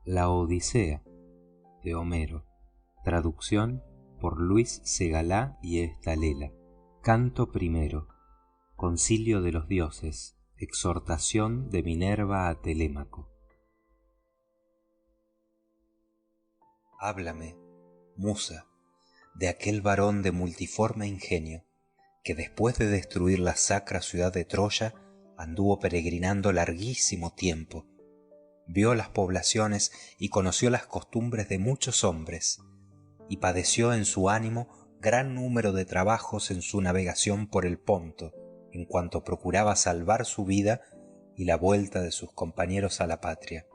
La Odisea, de Homero. Traducción por Luis Segalá y Estalela. Canto primero. Concilio de los dioses. Exhortación de Minerva a Telémaco. Háblame, musa, de aquel varón de multiforme ingenio, que después de destruir la sacra ciudad de Troya, anduvo peregrinando larguísimo tiempo. Vio las poblaciones y conoció las costumbres de muchos hombres, y padeció en su ánimo gran número de trabajos en su navegación por el Ponto, en cuanto procuraba salvar su vida y la vuelta de sus compañeros a la patria.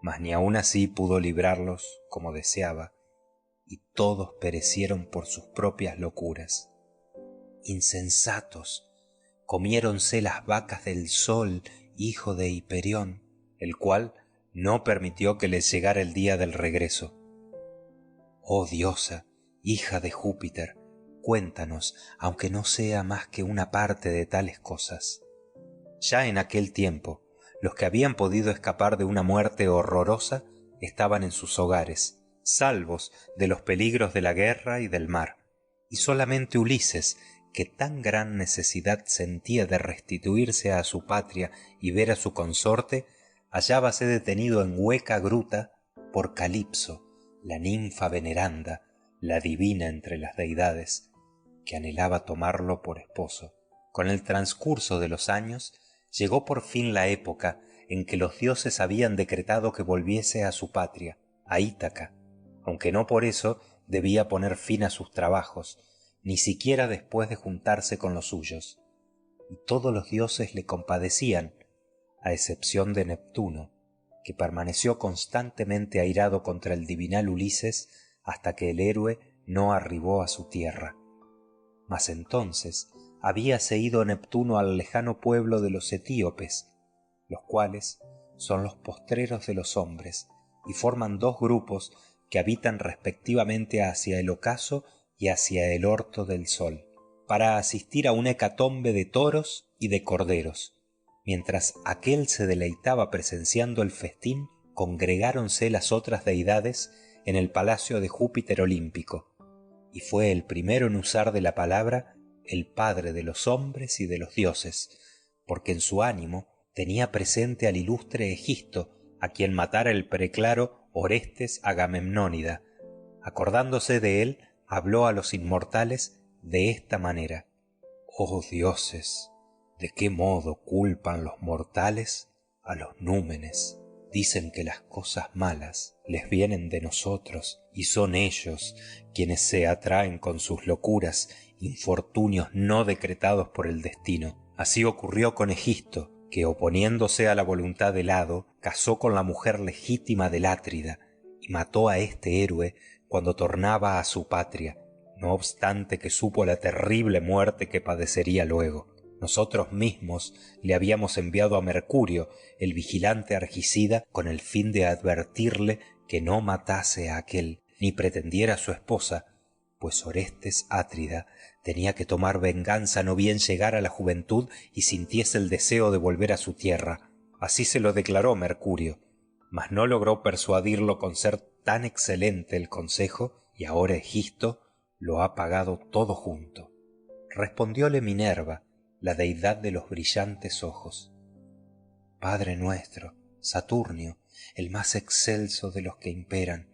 Mas ni aun así pudo librarlos como deseaba, y todos perecieron por sus propias locuras. Insensatos, comiéronse las vacas del Sol, hijo de Hiperión, el cual no permitió que les llegara el día del regreso. Oh diosa, hija de Júpiter, cuéntanos, aunque no sea más que una parte de tales cosas. Ya en aquel tiempo, los que habían podido escapar de una muerte horrorosa estaban en sus hogares, salvos de los peligros de la guerra y del mar, y solamente Ulises, que tan gran necesidad sentía de restituirse a su patria y ver a su consorte, hallábase detenido en hueca gruta por Calipso, la ninfa veneranda, la divina entre las deidades, que anhelaba tomarlo por esposo. Con el transcurso de los años llegó por fin la época en que los dioses habían decretado que volviese a su patria, a Ítaca, aunque no por eso debía poner fin a sus trabajos, ni siquiera después de juntarse con los suyos. Y todos los dioses le compadecían, a excepción de Neptuno, que permaneció constantemente airado contra el divinal Ulises hasta que el héroe no arribó a su tierra. Mas entonces habíase ido Neptuno al lejano pueblo de los etíopes, los cuales son los postreros de los hombres, y forman dos grupos que habitan respectivamente hacia el ocaso y hacia el orto del sol, para asistir a una hecatombe de toros y de corderos. Mientras aquél se deleitaba presenciando el festín, congregáronse las otras deidades en el palacio de Júpiter olímpico, y fue el primero en usar de la palabra el padre de los hombres y de los dioses, porque en su ánimo tenía presente al ilustre Egisto, a quien matara el preclaro Orestes Agamemnónida. Acordándose de él, habló a los inmortales de esta manera: «Oh dioses, ¿de qué modo culpan los mortales a los númenes? Dicen que las cosas malas les vienen de nosotros y son ellos quienes se atraen con sus locuras infortunios no decretados por el destino. Así ocurrió con Egisto, que oponiéndose a la voluntad del hado, casó con la mujer legítima del Átrida y mató a este héroe cuando tornaba a su patria, no obstante que supo la terrible muerte que padecería luego. Nosotros mismos le habíamos enviado a Mercurio, el vigilante argicida, con el fin de advertirle que no matase a aquél, ni pretendiera a su esposa, pues Orestes Átrida tenía que tomar venganza no bien llegara a la juventud y sintiese el deseo de volver a su tierra. Así se lo declaró Mercurio, mas no logró persuadirlo con ser tan excelente el consejo, y ahora Egisto lo ha pagado todo junto. Respondióle Minerva, la deidad de los brillantes ojos: Padre nuestro, Saturnio, el más excelso de los que imperan,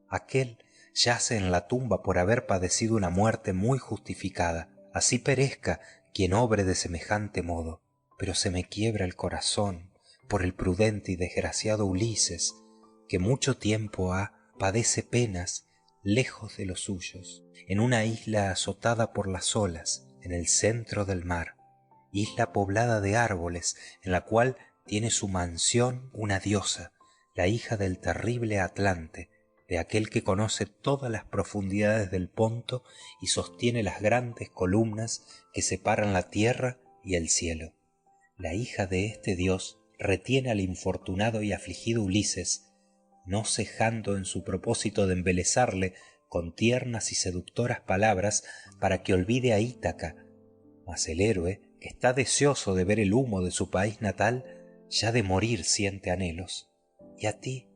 aquél yace en la tumba por haber padecido una muerte muy justificada. Así perezca quien obre de semejante modo. Pero se me quiebra el corazón por el prudente y desgraciado Ulises, que mucho tiempo padece penas lejos de los suyos, en una isla azotada por las olas, en el centro del mar, isla poblada de árboles, en la cual tiene su mansión una diosa, la hija del terrible Atlante, de aquel que conoce todas las profundidades del Ponto y sostiene las grandes columnas que separan la tierra y el cielo. La hija de este dios retiene al infortunado y afligido Ulises, no cejando en su propósito de embelezarle con tiernas y seductoras palabras para que olvide a Ítaca. Mas el héroe, que está deseoso de ver el humo de su país natal, ya de morir siente anhelos. Y a ti,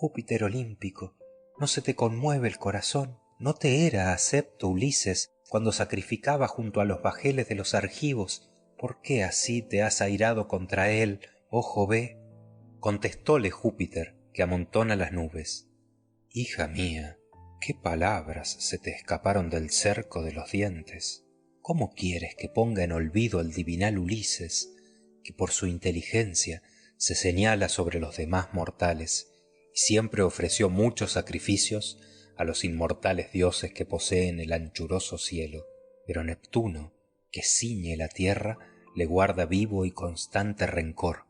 Júpiter olímpico, ¿no se te conmueve el corazón? ¿No te era acepto Ulises cuando sacrificaba junto a los bajeles de los argivos? ¿Por qué así te has airado contra él, oh Jove? Contestóle Júpiter, que amontona las nubes: hija mía, ¿qué palabras se te escaparon del cerco de los dientes? ¿Cómo quieres que ponga en olvido al divinal Ulises, que por su inteligencia se señala sobre los demás mortales y siempre ofreció muchos sacrificios a los inmortales dioses que poseen el anchuroso cielo? Pero Neptuno, que ciñe la tierra, le guarda vivo y constante rencor,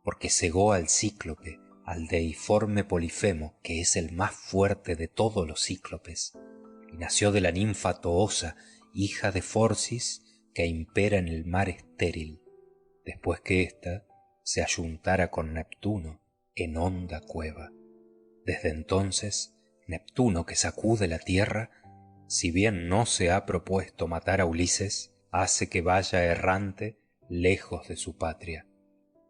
porque cegó al cíclope, al deiforme Polifemo, que es el más fuerte de todos los cíclopes, y nació de la ninfa Toosa, hija de Forcis, que impera en el mar estéril, después que ésta se ayuntara con Neptuno en honda cueva. Desde entonces, Neptuno, que sacude la tierra, si bien no se ha propuesto matar a Ulises, hace que vaya errante lejos de su patria.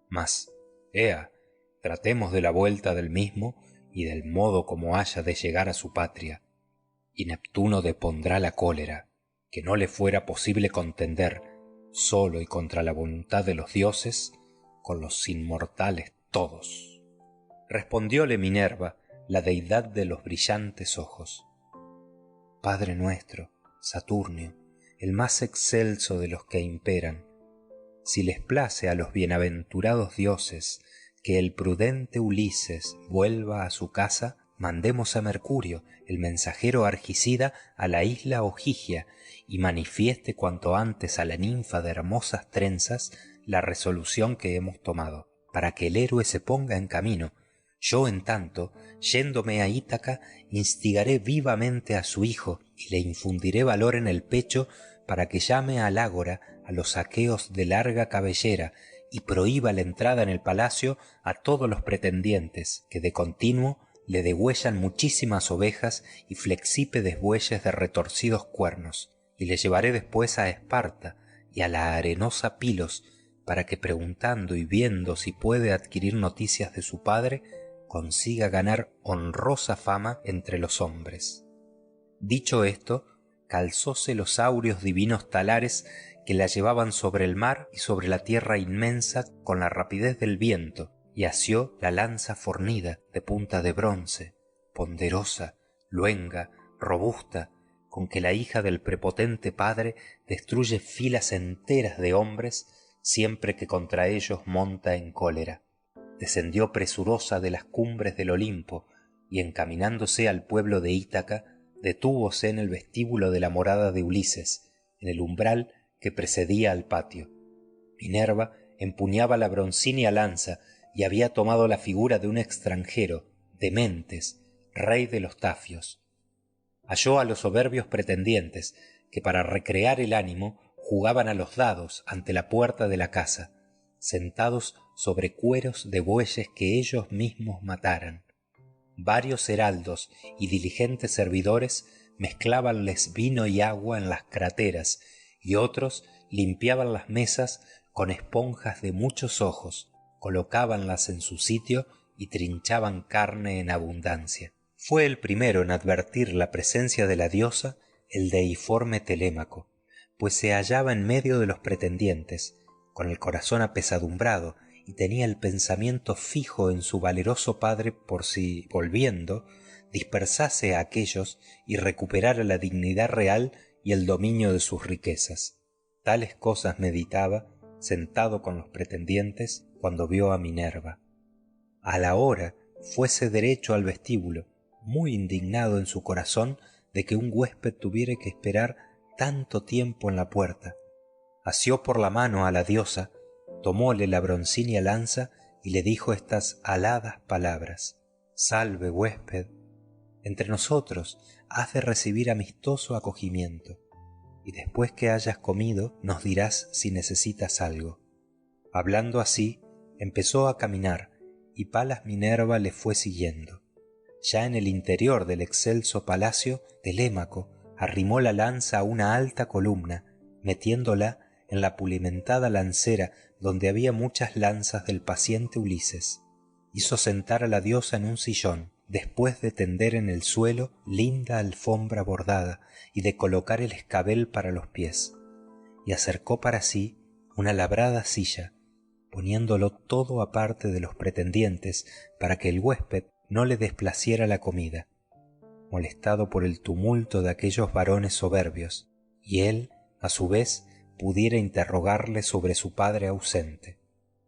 Mas, ea, tratemos de la vuelta del mismo y del modo como haya de llegar a su patria, y Neptuno depondrá la cólera, que no le fuera posible contender, solo y contra la voluntad de los dioses, con los inmortales todos. Respondióle Minerva, la deidad de los brillantes ojos: Padre nuestro, Saturnio, el más excelso de los que imperan, si les place a los bienaventurados dioses que el prudente Ulises vuelva a su casa, mandemos a Mercurio, el mensajero argicida, a la isla Ogygia, y manifieste cuanto antes a la ninfa de hermosas trenzas la resolución que hemos tomado, para que el héroe se ponga en camino. Yo, en tanto, yéndome a Ítaca, instigaré vivamente a su hijo y le infundiré valor en el pecho para que llame al ágora a los aqueos de larga cabellera y prohíba la entrada en el palacio a todos los pretendientes, que de continuo le degüellan muchísimas ovejas y flexípedes bueyes de retorcidos cuernos, y le llevaré después a Esparta y a la arenosa Pilos, para que, preguntando y viendo si puede adquirir noticias de su padre, consiga ganar honrosa fama entre los hombres. Dicho esto, calzóse los áureos divinos talares que la llevaban sobre el mar y sobre la tierra inmensa con la rapidez del viento, y asió la lanza fornida de punta de bronce, ponderosa, luenga, robusta, con que la hija del prepotente padre destruye filas enteras de hombres siempre que contra ellos monta en cólera. Descendió presurosa de las cumbres del Olimpo y, encaminándose al pueblo de Ítaca, detúvose en el vestíbulo de la morada de Ulises, en el umbral que precedía al patio. Minerva empuñaba la broncínea lanza y había tomado la figura de un extranjero, Dementes, rey de los Tafios. Halló a los soberbios pretendientes que, para recrear el ánimo, jugaban a los dados ante la puerta de la casa, sentados sobre cueros de bueyes que ellos mismos mataran. Varios heraldos y diligentes servidores mezclábanles vino y agua en las crateras, y otros limpiaban las mesas con esponjas de muchos ojos, colocábanlas en su sitio y trinchaban carne en abundancia. Fue el primero en advertir la presencia de la diosa el deiforme Telémaco, pues se hallaba en medio de los pretendientes, con el corazón apesadumbrado, y tenía el pensamiento fijo en su valeroso padre por si, volviendo, dispersase a aquéllos y recuperara la dignidad real y el dominio de sus riquezas. Tales cosas meditaba, sentado con los pretendientes, cuando vio a Minerva. A la hora fuese derecho al vestíbulo, muy indignado en su corazón de que un huésped tuviera que esperar tanto tiempo en la puerta. Asió por la mano a la diosa, tomóle la broncínea lanza y le dijo estas aladas palabras: salve, huésped, entre nosotros has de recibir amistoso acogimiento, y después que hayas comido nos dirás si necesitas algo. Hablando así, empezó a caminar, y Palas Minerva le fue siguiendo. Ya en el interior del excelso palacio, Telémaco arrimó la lanza a una alta columna, metiéndola en la pulimentada lancera donde había muchas lanzas del paciente Ulises. Hizo sentar a la diosa en un sillón, después de tender en el suelo linda alfombra bordada y de colocar el escabel para los pies, y acercó para sí una labrada silla, poniéndolo todo aparte de los pretendientes para que el huésped no le desplaciera la comida, molestado por el tumulto de aquellos varones soberbios, y él a su vez pudiera interrogarle sobre su padre ausente.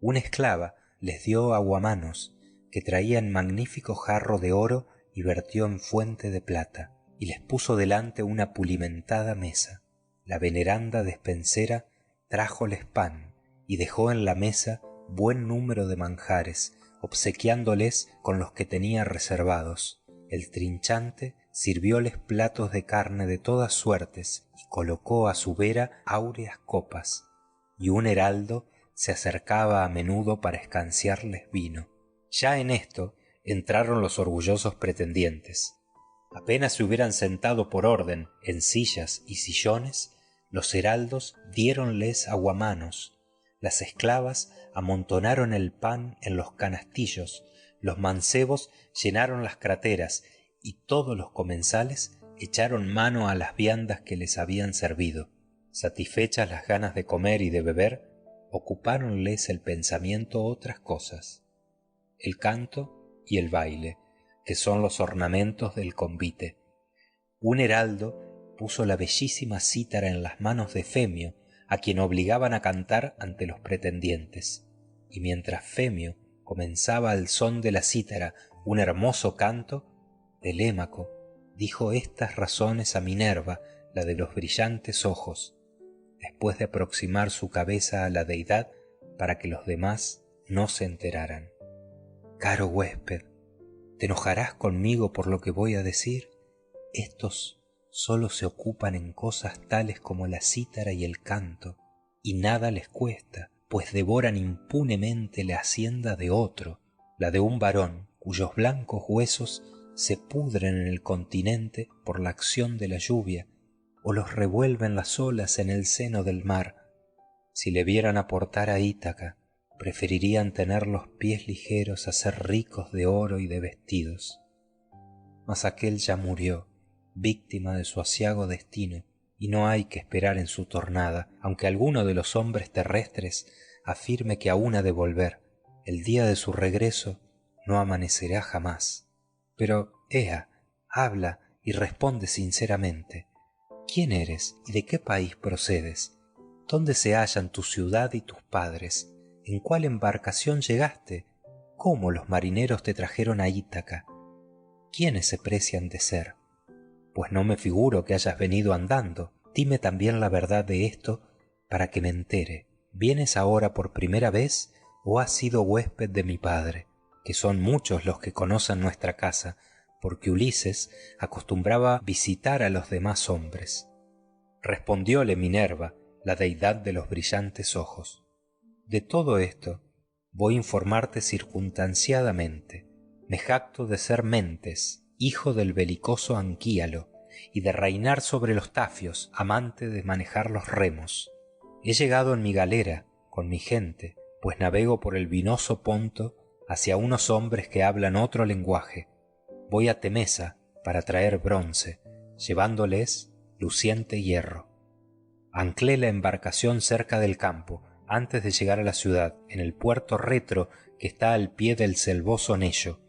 Una esclava les dio aguamanos que traía en magnífico jarro de oro y vertió en fuente de plata, y les puso delante una pulimentada mesa. La veneranda despensera trájoles pan y dejó en la mesa buen número de manjares, obsequiándoles con los que tenía reservados. El trinchante sirvióles platos de carne de todas suertes y colocó a su vera áureas copas, y un heraldo se acercaba a menudo para escanciarles vino. Ya en esto entraron los orgullosos pretendientes. Apenas se hubieran sentado por orden en sillas y sillones, los heraldos diéronles aguamanos, las esclavas amontonaron el pan en los canastillos, los mancebos llenaron las crateras y todos los comensales echaron mano a las viandas que les habían servido. Satisfechas las ganas de comer y de beber, ocupáronles el pensamiento otras cosas, el canto y el baile, que son los ornamentos del convite. Un heraldo puso la bellísima cítara en las manos de Femio, a quien obligaban a cantar ante los pretendientes, y mientras Femio comenzaba al son de la cítara un hermoso canto, Telémaco dijo estas razones a Minerva, la de los brillantes ojos, después de aproximar su cabeza a la deidad para que los demás no se enteraran. Caro huésped, ¿te enojarás conmigo por lo que voy a decir? Estos solo se ocupan en cosas tales como la cítara y el canto, y nada les cuesta, pues devoran impunemente la hacienda de otro, la de un varón cuyos blancos huesos se pudren en el continente por la acción de la lluvia, o los revuelven las olas en el seno del mar. Si le vieran aportar a Ítaca, preferirían tener los pies ligeros a ser ricos de oro y de vestidos. Mas aquel ya murió, víctima de su aciago destino, y no hay que esperar en su tornada, aunque alguno de los hombres terrestres afirme que aún ha de volver. El día de su regreso no amanecerá jamás. Pero, ea, habla y responde sinceramente. ¿Quién eres y de qué país procedes? ¿Dónde se hallan tu ciudad y tus padres? ¿En cuál embarcación llegaste? ¿Cómo los marineros te trajeron a Ítaca? ¿Quiénes se precian de ser? Pues no me figuro que hayas venido andando. Dime también la verdad de esto para que me entere. ¿Vienes ahora por primera vez o has sido huésped de mi padre? Que son muchos los que conocen nuestra casa, porque Ulises acostumbraba visitar a los demás hombres. Respondióle Minerva, la deidad de los brillantes ojos. De todo esto voy a informarte circunstanciadamente. Me jacto de ser Mentes, hijo del belicoso Anquíalo, y de reinar sobre los tafios, amante de manejar los remos. He llegado en mi galera, con mi gente, pues navego por el vinoso Ponto hacia unos hombres que hablan otro lenguaje. Voy a Temesa para traer bronce, llevándoles luciente hierro. Anclé la embarcación cerca del campo, antes de llegar a la ciudad, en el puerto Retro que está al pie del selvoso Nello.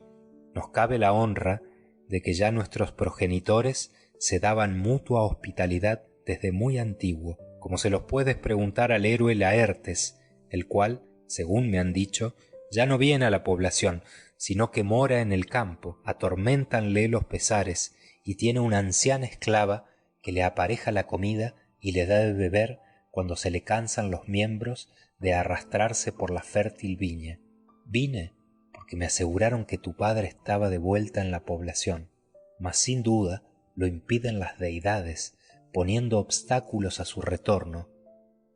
Nos cabe la honra de que ya nuestros progenitores se daban mutua hospitalidad desde muy antiguo, como se los puedes preguntar al héroe Laertes, el cual, según me han dicho, ya no viene a la población, sino que mora en el campo, atorméntanle los pesares, y tiene una anciana esclava que le apareja la comida y le da de beber cuando se le cansan los miembros de arrastrarse por la fértil viña. Vine porque me aseguraron que tu padre estaba de vuelta en la población, mas sin duda lo impiden las deidades, poniendo obstáculos a su retorno,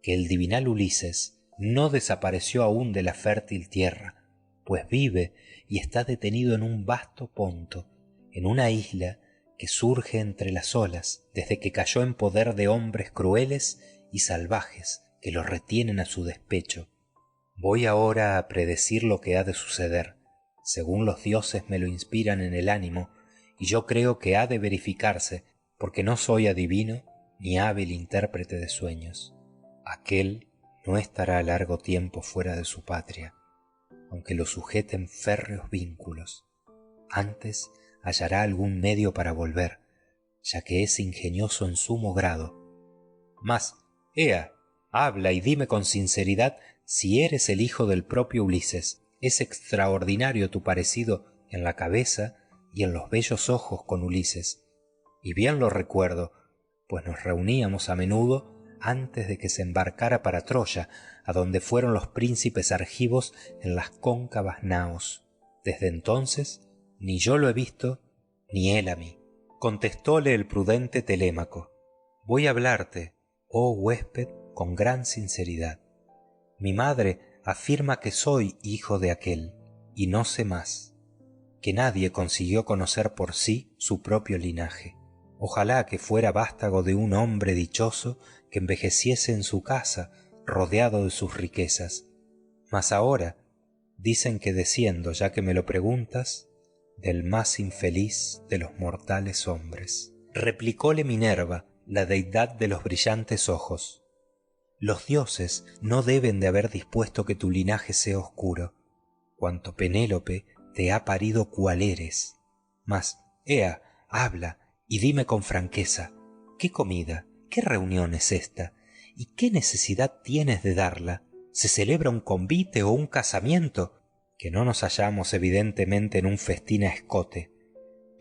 que el divinal Ulises no desapareció aún de la fértil tierra, pues vive y está detenido en un vasto Ponto, en una isla que surge entre las olas desde que cayó en poder de hombres crueles y salvajes que lo retienen a su despecho. Voy ahora a predecir lo que ha de suceder. según los dioses me lo inspiran en el ánimo, y yo creo que ha de verificarse, porque no soy adivino ni hábil intérprete de sueños. Aquel no estará largo tiempo fuera de su patria, aunque lo sujeten férreos vínculos. Antes hallará algún medio para volver, ya que es ingenioso en sumo grado. Mas, ea, habla y dime con sinceridad si eres el hijo del propio Ulises. Es extraordinario tu parecido en la cabeza y en los bellos ojos con Ulises. Y bien lo recuerdo, pues nos reuníamos a menudo antes de que se embarcara para Troya, a donde fueron los príncipes argivos en las cóncavas naos. Desde entonces ni yo lo he visto, ni él a mí. Contestóle el prudente Telémaco: voy a hablarte, oh huésped, con gran sinceridad. Mi madre afirma que soy hijo de aquel, y no sé más, que nadie consiguió conocer por sí su propio linaje. Ojalá que fuera vástago de un hombre dichoso que envejeciese en su casa, rodeado de sus riquezas. Mas ahora dicen que desciendo, ya que me lo preguntas, del más infeliz de los mortales hombres. Replicóle Minerva, la deidad de los brillantes ojos: los dioses no deben de haber dispuesto que tu linaje sea oscuro, cuanto Penélope te ha parido cual eres. Mas, ea, habla y dime con franqueza, ¿qué comida, qué reunión es esta? ¿Y qué necesidad tienes de darla? ¿Se celebra un convite o un casamiento? Que no nos hallamos evidentemente en un festín a escote.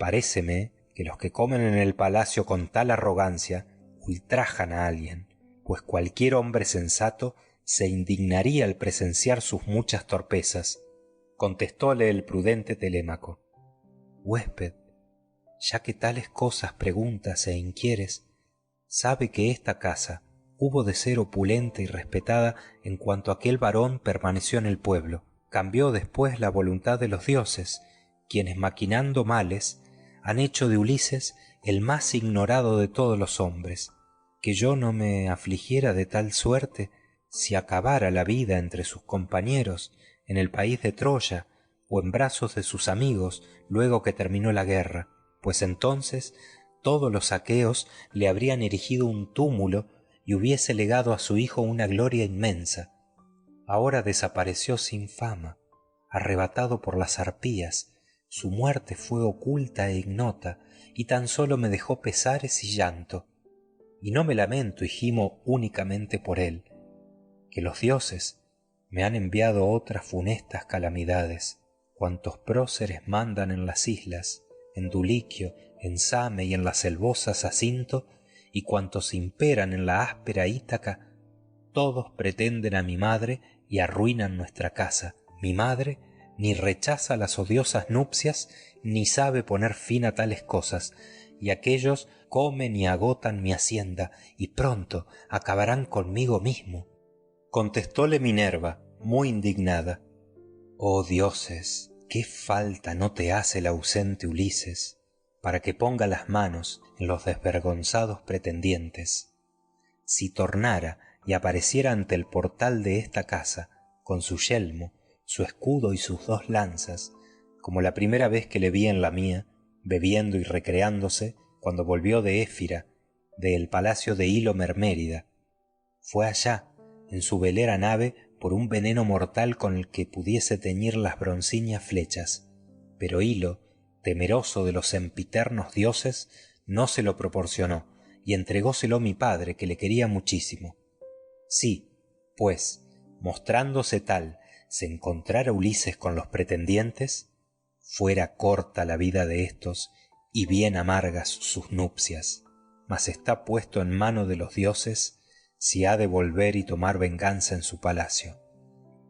Paréceme que los que comen en el palacio con tal arrogancia ultrajan a alguien, pues cualquier hombre sensato se indignaría al presenciar sus muchas torpezas. Contestóle el prudente Telémaco: huésped, ya que tales cosas preguntas e inquieres, sabe que esta casa hubo de ser opulenta y respetada en cuanto aquel varón permaneció en el pueblo. Cambió después la voluntad de los dioses, quienes maquinando males han hecho de Ulises el más ignorado de todos los hombres. Que yo no me afligiera de tal suerte si acabara la vida entre sus compañeros en el país de Troya o en brazos de sus amigos luego que terminó la guerra, pues entonces todos los aqueos le habrían erigido un túmulo y hubiese legado a su hijo una gloria inmensa. Ahora desapareció sin fama, arrebatado por las arpías. Su muerte fue oculta e ignota, y tan solo me dejó pesares y llanto. Y no me lamento y gimo únicamente por él, que los dioses me han enviado otras funestas calamidades. Cuantos próceres mandan en las islas, en Duliquio, en Same y en la selvosa Zacinto, y cuantos imperan en la áspera Ítaca, todos pretenden a mi madre y arruinan nuestra casa. Mi madre ni rechaza las odiosas nupcias, ni sabe poner fin a tales cosas, y aquellos comen y agotan mi hacienda, y pronto acabarán conmigo mismo. Contestóle Minerva, muy indignada: oh dioses, qué falta no te hace el ausente Ulises, para que ponga las manos en los desvergonzados pretendientes. Si tornara y apareciera ante el portal de esta casa, con su yelmo, su escudo y sus 2 lanzas, como la primera vez que le vi en la mía, bebiendo y recreándose, cuando volvió de Éfira, del palacio de Hilo Mermérida. Fue allá, en su velera nave, por un veneno mortal con el que pudiese teñir las broncíneas flechas, pero Hilo, temeroso de los sempiternos dioses, no se lo proporcionó, y entregóselo mi padre, que le quería muchísimo. Sí, pues, mostrándose tal, se encontrara Ulises con los pretendientes, fuera corta la vida de éstos y bien amargas sus nupcias, mas está puesto en mano de los dioses si ha de volver y tomar venganza en su palacio.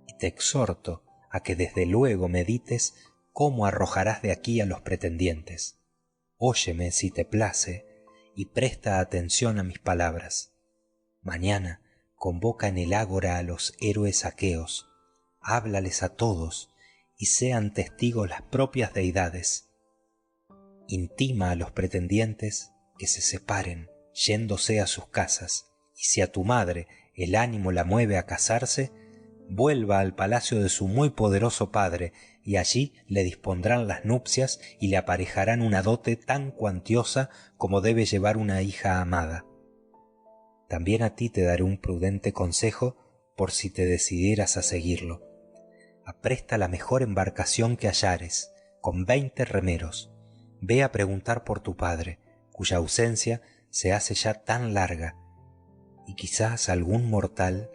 Y te exhorto a que desde luego medites cómo arrojarás de aquí a los pretendientes. Óyeme si te place y presta atención a mis palabras. Mañana convoca en el ágora a los héroes aqueos, háblales a todos y sean testigos las propias deidades. Intima a los pretendientes que se separen, yéndose a sus casas, y si a tu madre el ánimo la mueve a casarse, vuelva al palacio de su muy poderoso padre y allí le dispondrán las nupcias y le aparejarán una dote tan cuantiosa como debe llevar una hija amada. También a ti te daré un prudente consejo por si te decidieras a seguirlo. Apresta la mejor embarcación que hallares, con 20 remeros. Ve a preguntar por tu padre, cuya ausencia se hace ya tan larga, y quizás algún mortal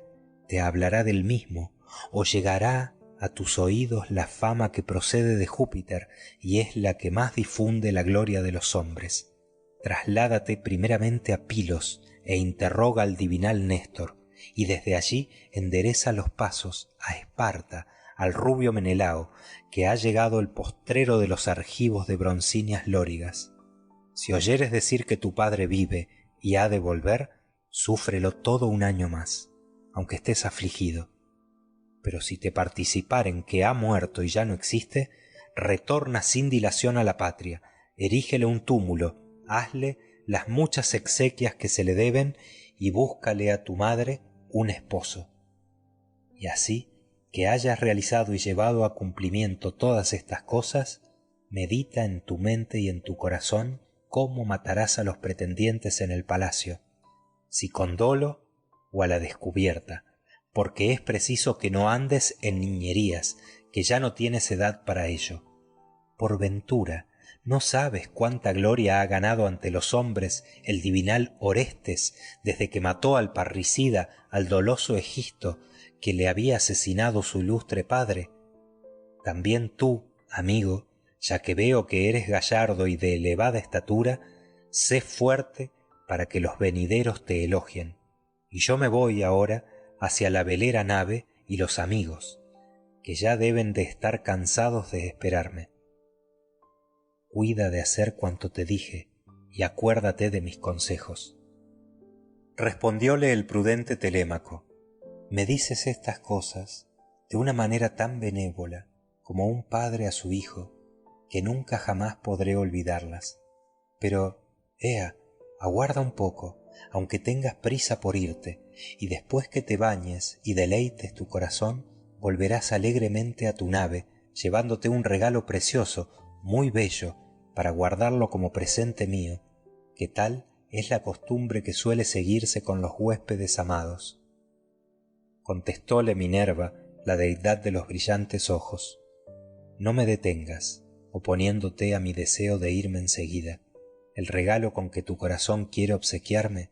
te hablará del mismo, o llegará a tus oídos la fama que procede de Júpiter y es la que más difunde la gloria de los hombres. Trasládate primeramente a Pilos e interroga al divinal Néstor, y desde allí endereza los pasos a Esparta, al rubio Menelao, que ha llegado el postrero de los argivos de broncíneas lórigas. Si oyeres decir que tu padre vive y ha de volver, súfrelo todo un año más, aunque estés afligido. Pero si te participaren que ha muerto y ya no existe, retorna sin dilación a la patria, erígele un túmulo, hazle las muchas exequias que se le deben y búscale a tu madre un esposo. Y así que hayas realizado y llevado a cumplimiento todas estas cosas, medita en tu mente y en tu corazón cómo matarás a los pretendientes en el palacio, si con dolo o a la descubierta, porque es preciso que no andes en niñerías, que ya no tienes edad para ello. Por ventura, ¿no sabes cuánta gloria ha ganado ante los hombres el divinal Orestes desde que mató al parricida, al doloso Egisto, que le había asesinado su ilustre padre? También tú, amigo, ya que veo que eres gallardo y de elevada estatura, sé fuerte para que los venideros te elogien. Y yo me voy ahora hacia la velera nave y los amigos, que ya deben de estar cansados de esperarme. Cuida de hacer cuanto te dije y acuérdate de mis consejos. Respondióle el prudente Telémaco: me dices estas cosas de una manera tan benévola como un padre a su hijo, que nunca jamás podré olvidarlas. Pero, ea, aguarda un poco, aunque tengas prisa por irte, y después que te bañes y deleites tu corazón, volverás alegremente a tu nave, llevándote un regalo precioso, muy bello, para guardarlo como presente mío, que tal es la costumbre que suele seguirse con los huéspedes amados. Contestóle Minerva, la deidad de los brillantes ojos: no me detengas, oponiéndote a mi deseo de irme enseguida. El regalo con que tu corazón quiere obsequiarme,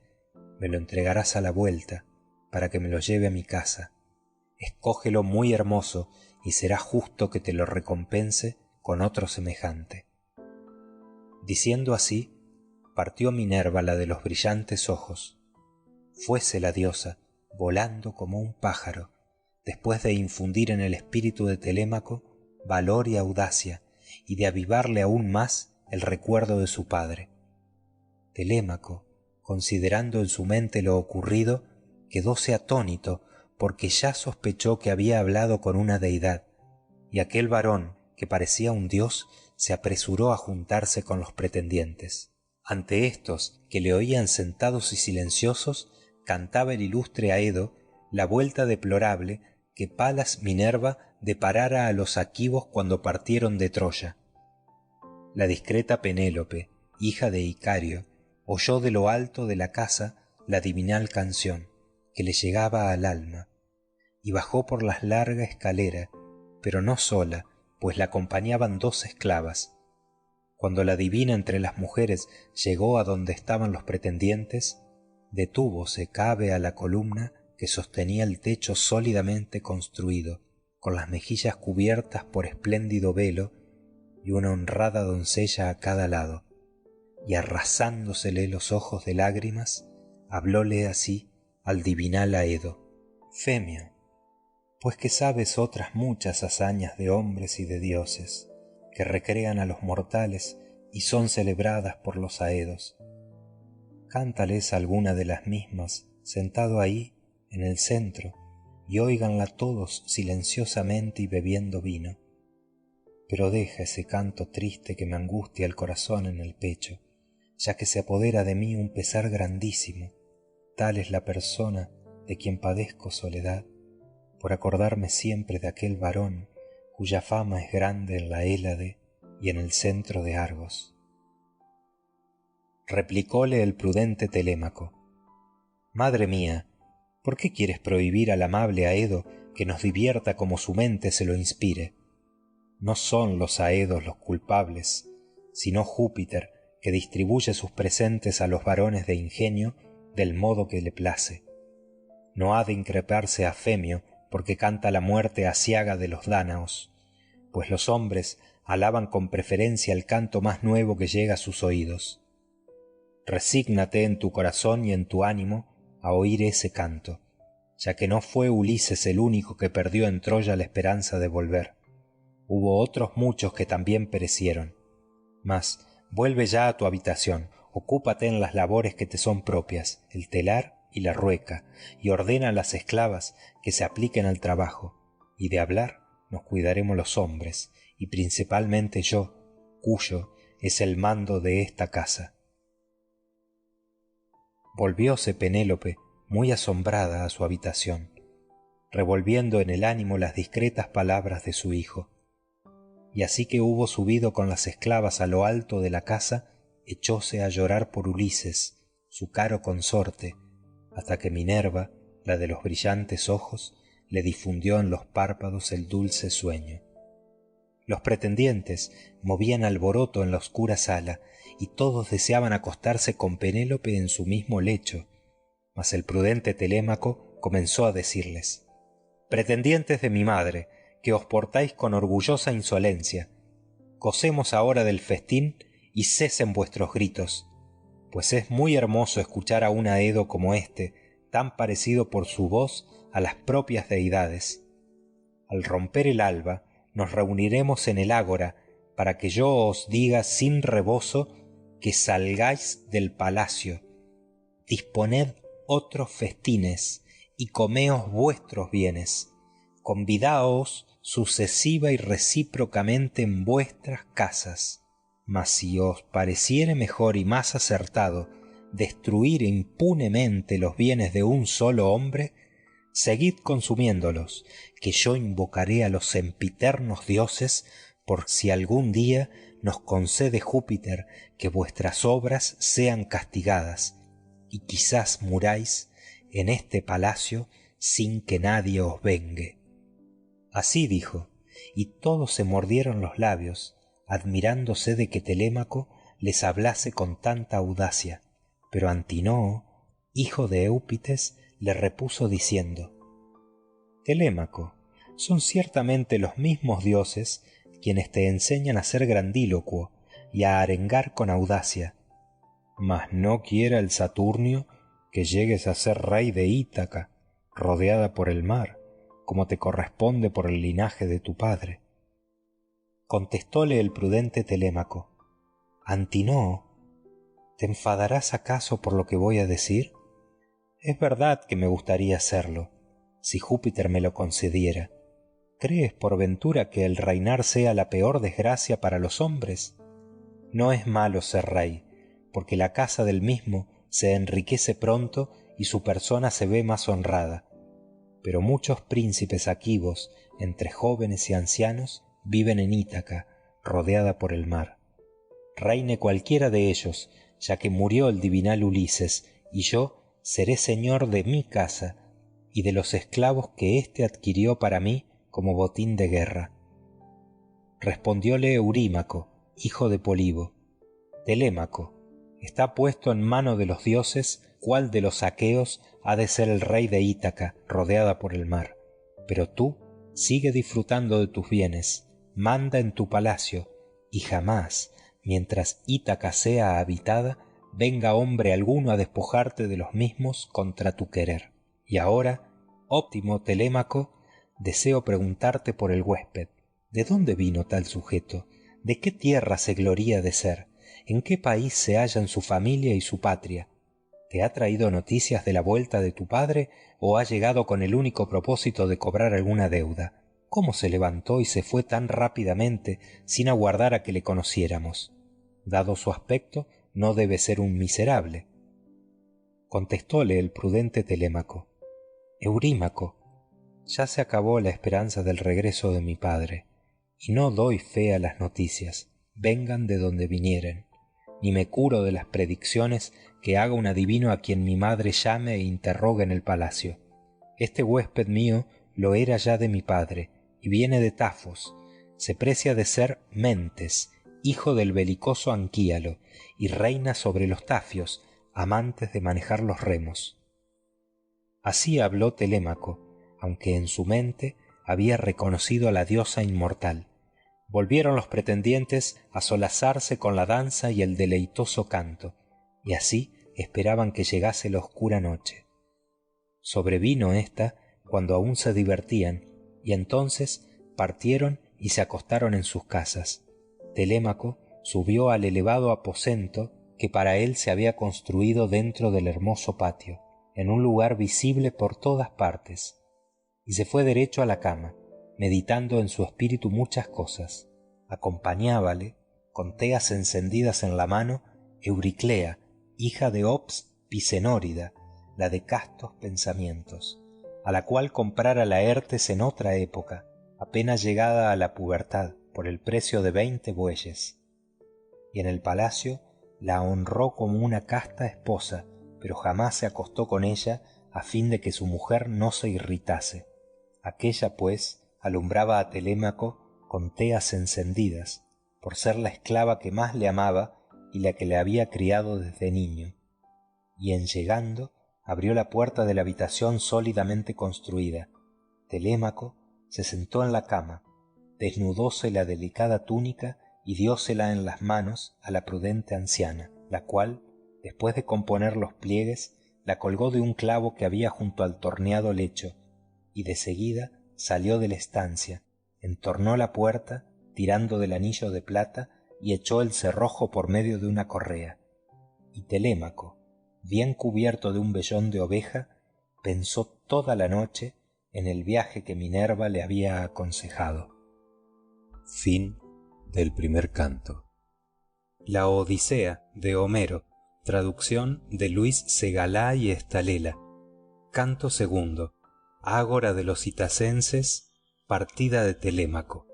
me lo entregarás a la vuelta, para que me lo lleve a mi casa. Escógelo muy hermoso y será justo que te lo recompense con otro semejante. Diciendo así, partió Minerva, la de los brillantes ojos. Fuese la diosa, volando como un pájaro, después de infundir en el espíritu de Telémaco valor y audacia, y de avivarle aún más el recuerdo de su padre. Telémaco, considerando en su mente lo ocurrido, quedóse atónito, porque ya sospechó que había hablado con una deidad, y aquel varón, que parecía un dios, se apresuró a juntarse con los pretendientes. Ante éstos, que le oían sentados y silenciosos, cantaba el ilustre Aedo la vuelta deplorable que Palas Minerva deparara a los aquivos cuando partieron de Troya. La discreta Penélope, hija de Icario, oyó de lo alto de la casa la divinal canción, que le llegaba al alma, y bajó por la larga escalera, pero no sola, pues la acompañaban 2 esclavas. Cuando la divina entre las mujeres llegó a donde estaban los pretendientes, detúvose cabe a la columna que sostenía el techo sólidamente construido, con las mejillas cubiertas por espléndido velo y una honrada doncella a cada lado, y arrasándosele los ojos de lágrimas, hablóle así al divinal Aedo: Femio, pues que sabes otras muchas hazañas de hombres y de dioses, que recrean a los mortales y son celebradas por los aedos, cántales alguna de las mismas sentado ahí en el centro, y óiganla todos silenciosamente y bebiendo vino. Pero deja ese canto triste que me angustia el corazón en el pecho, ya que se apodera de mí un pesar grandísimo. Tal es la persona de quien padezco soledad, por acordarme siempre de aquel varón cuya fama es grande en la Hélade y en el centro de Argos. Replicóle el prudente Telémaco: Madre mía, ¿por qué quieres prohibir al amable Aedo que nos divierta como su mente se lo inspire? No son los Aedos los culpables, sino Júpiter, que distribuye sus presentes a los varones de ingenio del modo que le place. No ha de increparse a Femio porque canta la muerte asiaga de los dánaos, pues los hombres alaban con preferencia el canto más nuevo que llega a sus oídos. Resígnate en tu corazón y en tu ánimo a oír ese canto, ya que no fue Ulises el único que perdió en Troya la esperanza de volver. Hubo otros muchos que también perecieron. Mas vuelve ya a tu habitación, ocúpate en las labores que te son propias, el telar y la rueca, y ordena a las esclavas que se apliquen al trabajo, y de hablar nos cuidaremos los hombres, y principalmente yo, cuyo es el mando de esta casa. Volvióse Penélope muy asombrada a su habitación, revolviendo en el ánimo las discretas palabras de su hijo. Y así que hubo subido con las esclavas a lo alto de la casa, echóse a llorar por Ulises, su caro consorte, hasta que Minerva, la de los brillantes ojos, le difundió en los párpados el dulce sueño. Los pretendientes movían alboroto en la oscura sala, y todos deseaban acostarse con Penélope en su mismo lecho, mas el prudente Telémaco comenzó a decirles: pretendientes de mi madre, que os portáis con orgullosa insolencia, gocemos ahora del festín y cesen vuestros gritos, pues es muy hermoso escuchar a un Aedo como este, tan parecido por su voz a las propias deidades. Al romper el alba nos reuniremos en el ágora para que yo os diga sin rebozo que salgáis del palacio, disponed otros festines y comeos vuestros bienes, convidaos sucesiva y recíprocamente en vuestras casas. Mas si os pareciere mejor y más acertado destruir impunemente los bienes de un solo hombre, seguid consumiéndolos, que yo invocaré a los sempiternos dioses por si algún día nos concede Júpiter que vuestras obras sean castigadas, y quizás muráis en este palacio sin que nadie os vengue. Así dijo, y todos se mordieron los labios, admirándose de que Telémaco les hablase con tanta audacia. Pero Antinoo, hijo de Eupites, le repuso diciendo: Telémaco, son ciertamente los mismos dioses quienes te enseñan a ser grandílocuo y a arengar con audacia, mas no quiera el Saturnio que llegues a ser rey de Ítaca, rodeada por el mar, como te corresponde por el linaje de tu padre. Contestóle el prudente Telémaco: Antinoo, ¿te enfadarás acaso por lo que voy a decir? Es verdad que me gustaría hacerlo, si Júpiter me lo concediera. ¿Crees por ventura que el reinar sea la peor desgracia para los hombres? No es malo ser rey, porque la casa del mismo se enriquece pronto y su persona se ve más honrada. Pero muchos príncipes aquivos, entre jóvenes y ancianos, viven en Ítaca, rodeada por el mar. Reine cualquiera de ellos, ya que murió el divinal Ulises, y yo seré señor de mi casa y de los esclavos que éste adquirió para mí como botín de guerra. Respondióle Eurímaco, hijo de Polibo: Telémaco, está puesto en mano de los dioses cuál de los aqueos ha de ser el rey de Ítaca, rodeada por el mar. Pero tú sigue disfrutando de tus bienes, manda en tu palacio, y jamás, mientras Ítaca sea habitada, venga hombre alguno a despojarte de los mismos contra tu querer. Y ahora, óptimo Telémaco, deseo preguntarte por el huésped: ¿de dónde vino tal sujeto? ¿De qué tierra se gloría de ser? ¿En qué país se hallan su familia y su patria? ¿Te ha traído noticias de la vuelta de tu padre o ha llegado con el único propósito de cobrar alguna deuda? ¿Cómo se levantó y se fue tan rápidamente sin aguardar a que le conociéramos? Dado su aspecto, no debe ser un miserable. Contestóle el prudente Telémaco: Eurímaco, ya se acabó la esperanza del regreso de mi padre, y no doy fe a las noticias, vengan de donde vinieren, ni me curo de las predicciones que haga un adivino a quien mi madre llame e interrogue en el palacio. Este huésped mío lo era ya de mi padre, y viene de Tafos, se precia de ser Mentes, hijo del belicoso Anquíalo, y reina sobre los tafios, amantes de manejar los remos. Así habló Telémaco, aunque en su mente había reconocido a la diosa inmortal. Volvieron los pretendientes a solazarse con la danza y el deleitoso canto, y así esperaban que llegase la oscura noche. Sobrevino ésta cuando aún se divertían, y entonces partieron y se acostaron en sus casas. Telémaco subió al elevado aposento que para él se había construido dentro del hermoso patio, en un lugar visible por todas partes, y se fue derecho a la cama, meditando en su espíritu muchas cosas. Acompañábale, con teas encendidas en la mano, Euriclea, hija de Ops Pisenórida, la de castos pensamientos, a la cual comprara Laertes en otra época, apenas llegada a la pubertad, por el precio de 20 bueyes. Y en el palacio la honró como una casta esposa, pero jamás se acostó con ella a fin de que su mujer no se irritase. Aquella, pues, alumbraba a Telémaco con teas encendidas, por ser la esclava que más le amaba y la que le había criado desde niño. Y en llegando, abrió la puerta de la habitación sólidamente construida. Telémaco se sentó en la cama, desnudóse la delicada túnica y diósela en las manos a la prudente anciana, la cual, después de componer los pliegues, la colgó de un clavo que había junto al torneado lecho, y de seguida salió de la estancia, entornó la puerta tirando del anillo de plata y echó el cerrojo por medio de una correa. Y Telémaco, bien cubierto de un vellón de oveja, pensó toda la noche en el viaje que Minerva le había aconsejado. Fin del primer canto. La Odisea de Homero, traducción de Luis Segalá y Estalela. Canto segundo, Ágora de los Itacenses, partida de Telémaco.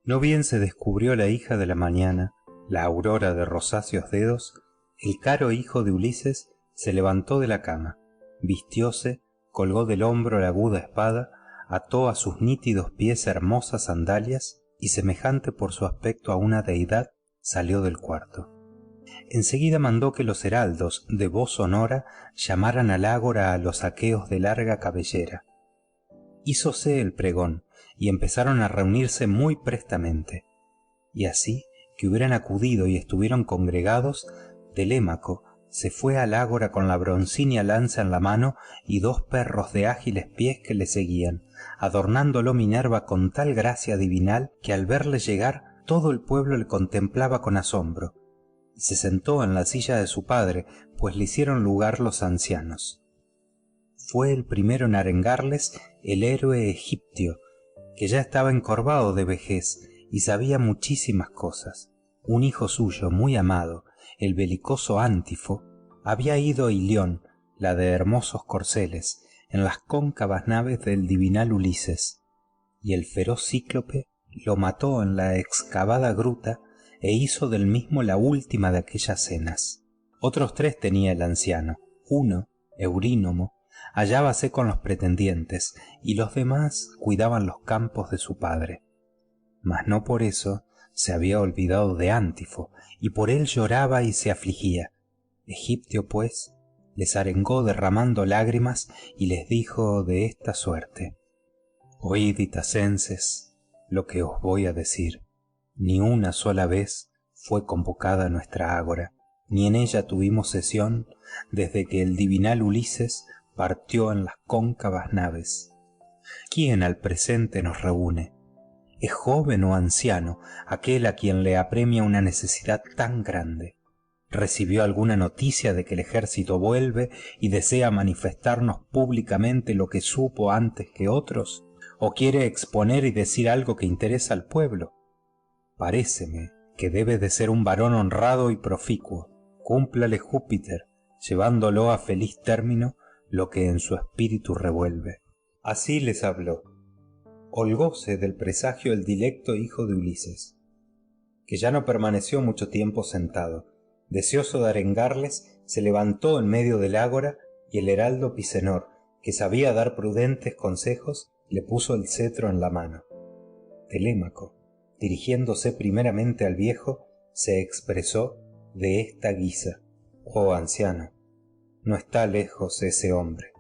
No bien se descubrió la hija de la mañana, la aurora de rosáceos dedos, el caro hijo de Ulises se levantó de la cama, vistióse, colgó del hombro la aguda espada, ató a sus nítidos pies hermosas sandalias y, semejante por su aspecto a una deidad, salió del cuarto. Enseguida mandó que los heraldos de voz sonora llamaran al ágora a los aqueos de larga cabellera. Hízose el pregón y empezaron a reunirse muy prestamente, y así que hubieran acudido y estuvieron congregados, Telémaco se fue al ágora con la broncínea lanza en la mano y 2 perros de ágiles pies que le seguían, adornándolo Minerva con tal gracia divinal que al verle llegar todo el pueblo le contemplaba con asombro, y se sentó en la silla de su padre, pues le hicieron lugar los ancianos. Fue el primero en arengarles el héroe egipcio, que ya estaba encorvado de vejez y sabía muchísimas cosas. Un hijo suyo muy amado, el belicoso Antifo, había ido a Ilión, la de hermosos corceles, en las cóncavas naves del divinal Ulises, y el feroz cíclope lo mató en la excavada gruta e hizo del mismo la última de aquellas cenas. Otros 3 tenía el anciano: uno, Eurínomo, hallábase con los pretendientes, y los demás cuidaban los campos de su padre. Mas no por eso se había olvidado de Antifo, y por él lloraba y se afligía. Egiptio, pues, les arengó derramando lágrimas y les dijo de esta suerte: «Oíd, itacenses, lo que os voy a decir. Ni una sola vez fue convocada nuestra ágora, ni en ella tuvimos sesión desde que el divinal Ulises partió en las cóncavas naves. ¿Quién al presente nos reúne? ¿Es joven o anciano aquel a quien le apremia una necesidad tan grande? ¿Recibió alguna noticia de que el ejército vuelve y desea manifestarnos públicamente lo que supo antes que otros? ¿O quiere exponer y decir algo que interesa al pueblo? Paréceme que debe de ser un varón honrado y proficuo. Cúmplale Júpiter, llevándolo a feliz término lo que en su espíritu revuelve». Así les habló. holgóse del presagio el dilecto hijo de Ulises, que ya no permaneció mucho tiempo sentado. Deseoso de arengarles, se levantó en medio del ágora, y el heraldo Pisenor, que sabía dar prudentes consejos, le puso el cetro en la mano. Telémaco, dirigiéndose primeramente al viejo, se expresó de esta guisa: oh anciano, no está lejos ese hombre,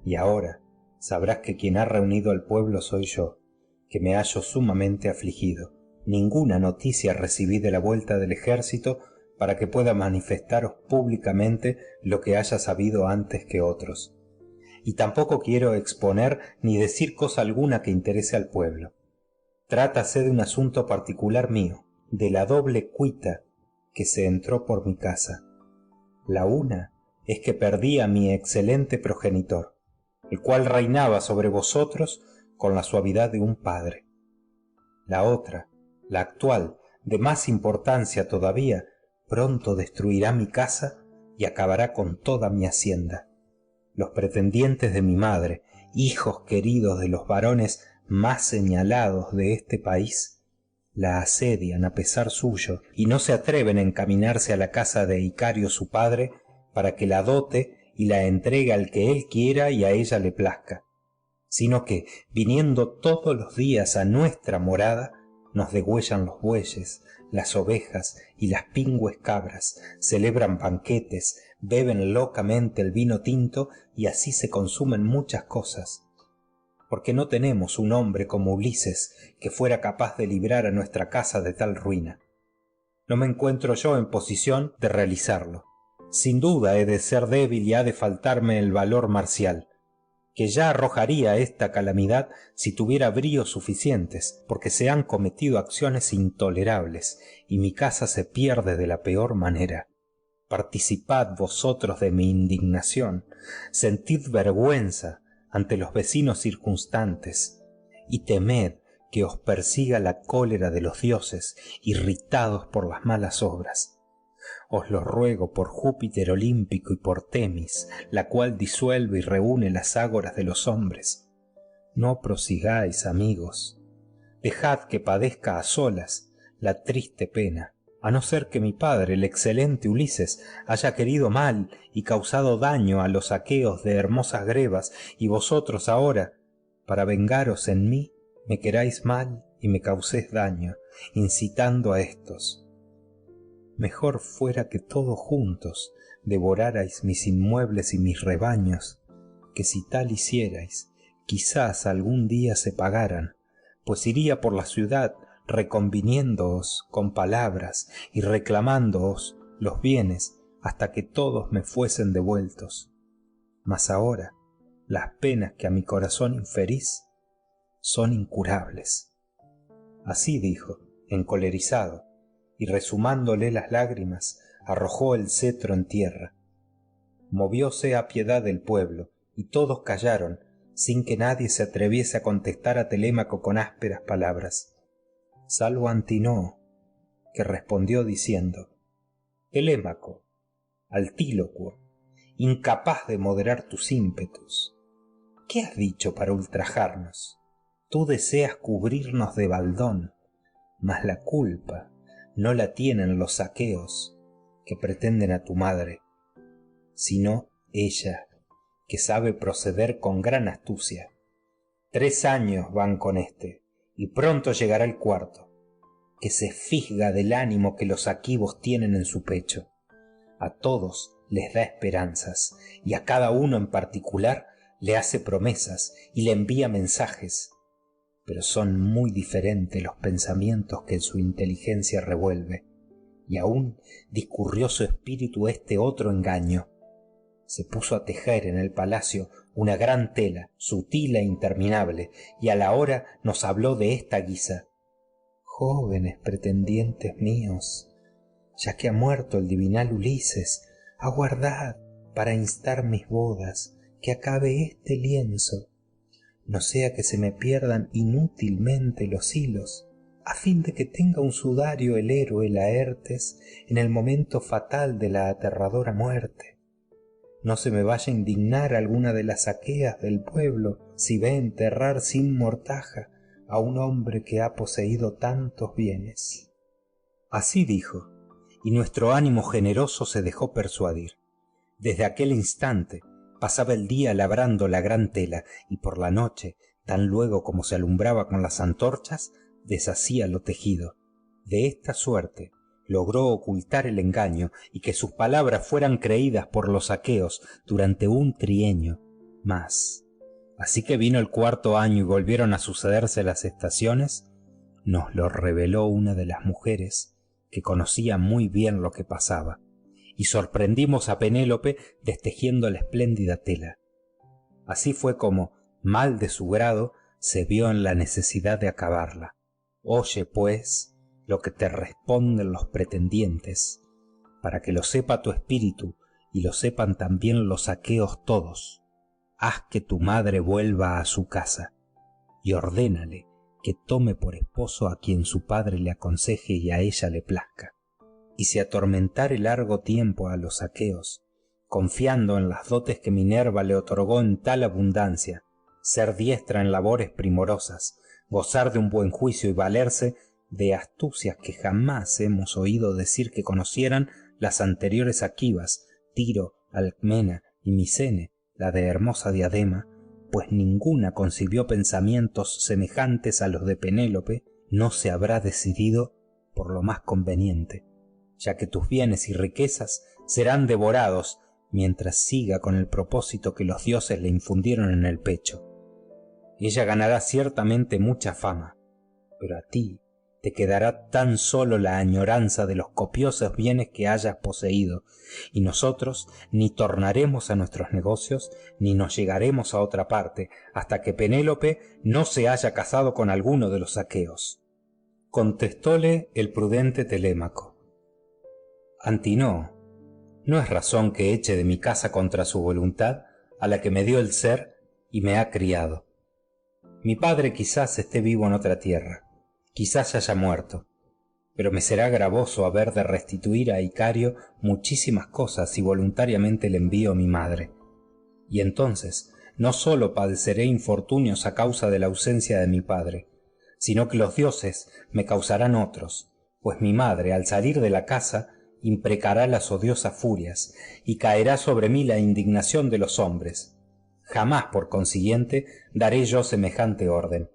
y ahora sabrás que quien ha reunido al pueblo soy yo, que me hallo sumamente afligido. Ninguna noticia recibí de la vuelta del ejército para que pueda manifestaros públicamente lo que haya sabido antes que otros, y tampoco quiero exponer ni decir cosa alguna que interese al pueblo. Trátase de un asunto particular mío, de la doble cuita que se entró por mi casa. La una es que perdí a mi excelente progenitor, el cual reinaba sobre vosotros con la suavidad de un padre. La otra, la actual, de más importancia todavía, pronto destruirá mi casa y acabará con toda mi hacienda. Los pretendientes de mi madre, hijos queridos de los varones más señalados de este país, la asedian a pesar suyo y no se atreven a encaminarse a la casa de Icario su padre para que la dote y la entregue al que él quiera y a ella le plazca, sino que, viniendo todos los días a nuestra morada, nos degüellan los bueyes, las ovejas y las pingües cabras, celebran banquetes, beben locamente el vino tinto y así se consumen muchas cosas, porque no tenemos un hombre como Ulises que fuera capaz de librar a nuestra casa de tal ruina. No me encuentro yo en posición de realizarlo. Sin duda he de ser débil y ha de faltarme el valor marcial, que ya arrojaría esta calamidad si tuviera bríos suficientes, porque se han cometido acciones intolerables y mi casa se pierde de la peor manera. Participad vosotros de mi indignación, sentid vergüenza ante los vecinos circunstantes y temed que os persiga la cólera de los dioses irritados por las malas obras. Os lo ruego por Júpiter olímpico y por Temis, la cual disuelve y reúne las ágoras de los hombres. No prosigáis, amigos, dejad que padezca a solas la triste pena, a no ser que mi padre, el excelente Ulises, haya querido mal y causado daño a los aqueos de hermosas grebas, y vosotros ahora, para vengaros en mí, me queráis mal y me causéis daño, incitando a éstos. Mejor fuera que todos juntos devorarais mis inmuebles y mis rebaños, que si tal hicierais, quizás algún día se pagaran, pues iría por la ciudad reconviniéndoos con palabras y reclamándoos los bienes hasta que todos me fuesen devueltos. Mas ahora las penas que a mi corazón inferís son incurables. Así dijo, encolerizado, y resumándole las lágrimas, arrojó el cetro en tierra. Movióse a piedad el pueblo, y todos callaron, sin que nadie se atreviese a contestar a Telémaco con ásperas palabras, salvo Antinoo, que respondió diciendo: Telémaco, altílocuo, incapaz de moderar tus ímpetus, ¿qué has dicho para ultrajarnos? Tú deseas cubrirnos de baldón, mas la culpa no la tienen los aqueos que pretenden a tu madre, sino ella, que sabe proceder con gran astucia. 3 años van con éste, y pronto llegará el cuarto, que se fisga del ánimo que los aquivos tienen en su pecho. A todos les da esperanzas, y a cada uno en particular le hace promesas y le envía mensajes, pero son muy diferentes los pensamientos que en su inteligencia revuelve, y aún discurrió su espíritu este otro engaño. Se puso a tejer en el palacio una gran tela, sutil e interminable, y a la hora nos habló de esta guisa: jóvenes pretendientes míos, ya que ha muerto el divinal Ulises, aguardad para instar mis bodas, que acabe este lienzo, no sea que se me pierdan inútilmente los hilos, a fin de que tenga un sudario el héroe Laertes en el momento fatal de la aterradora muerte. No se me vaya a indignar alguna de las aqueas del pueblo si ve enterrar sin mortaja a un hombre que ha poseído tantos bienes. Así dijo, y nuestro ánimo generoso se dejó persuadir. Desde aquel instante pasaba el día labrando la gran tela, y por la noche, tan luego como se alumbraba con las antorchas, deshacía lo tejido. De esta suerte logró ocultar el engaño y que sus palabras fueran creídas por los aqueos durante un trienio más. Así que vino el cuarto año y volvieron a sucederse las estaciones, nos lo reveló una de las mujeres que conocía muy bien lo que pasaba, y sorprendimos a Penélope destejiendo la espléndida tela. Así fue como, mal de su grado, se vio en la necesidad de acabarla. Oye, pues, lo que te responden los pretendientes, para que lo sepa tu espíritu y lo sepan también los aqueos todos. Haz que tu madre vuelva a su casa y ordénale que tome por esposo a quien su padre le aconseje y a ella le plazca. Y si atormentare largo tiempo a los aqueos, confiando en las dotes que Minerva le otorgó en tal abundancia, ser diestra en labores primorosas, gozar de un buen juicio y valerse de astucias que jamás hemos oído decir que conocieran las anteriores Aquivas, Tiro, Alcmena y Micene, la de hermosa diadema, pues ninguna concibió pensamientos semejantes a los de Penélope, no se habrá decidido por lo más conveniente, ya que tus bienes y riquezas serán devorados mientras siga con el propósito que los dioses le infundieron en el pecho. Ella ganará ciertamente mucha fama, pero a ti te quedará tan solo la añoranza de los copiosos bienes que hayas poseído, y nosotros ni tornaremos a nuestros negocios, ni nos llegaremos a otra parte, hasta que Penélope no se haya casado con alguno de los aqueos. Contestóle el prudente Telémaco: Antinoo, no es razón que eche de mi casa contra su voluntad a la que me dio el ser y me ha criado. Mi padre quizás esté vivo en otra tierra, quizás haya muerto, pero me será gravoso haber de restituir a Icario muchísimas cosas si voluntariamente le envío a mi madre. Y entonces no sólo padeceré infortunios a causa de la ausencia de mi padre, sino que los dioses me causarán otros, pues mi madre al salir de la casa imprecará las odiosas furias y caerá sobre mí la indignación de los hombres. Jamás, por consiguiente, daré yo semejante orden.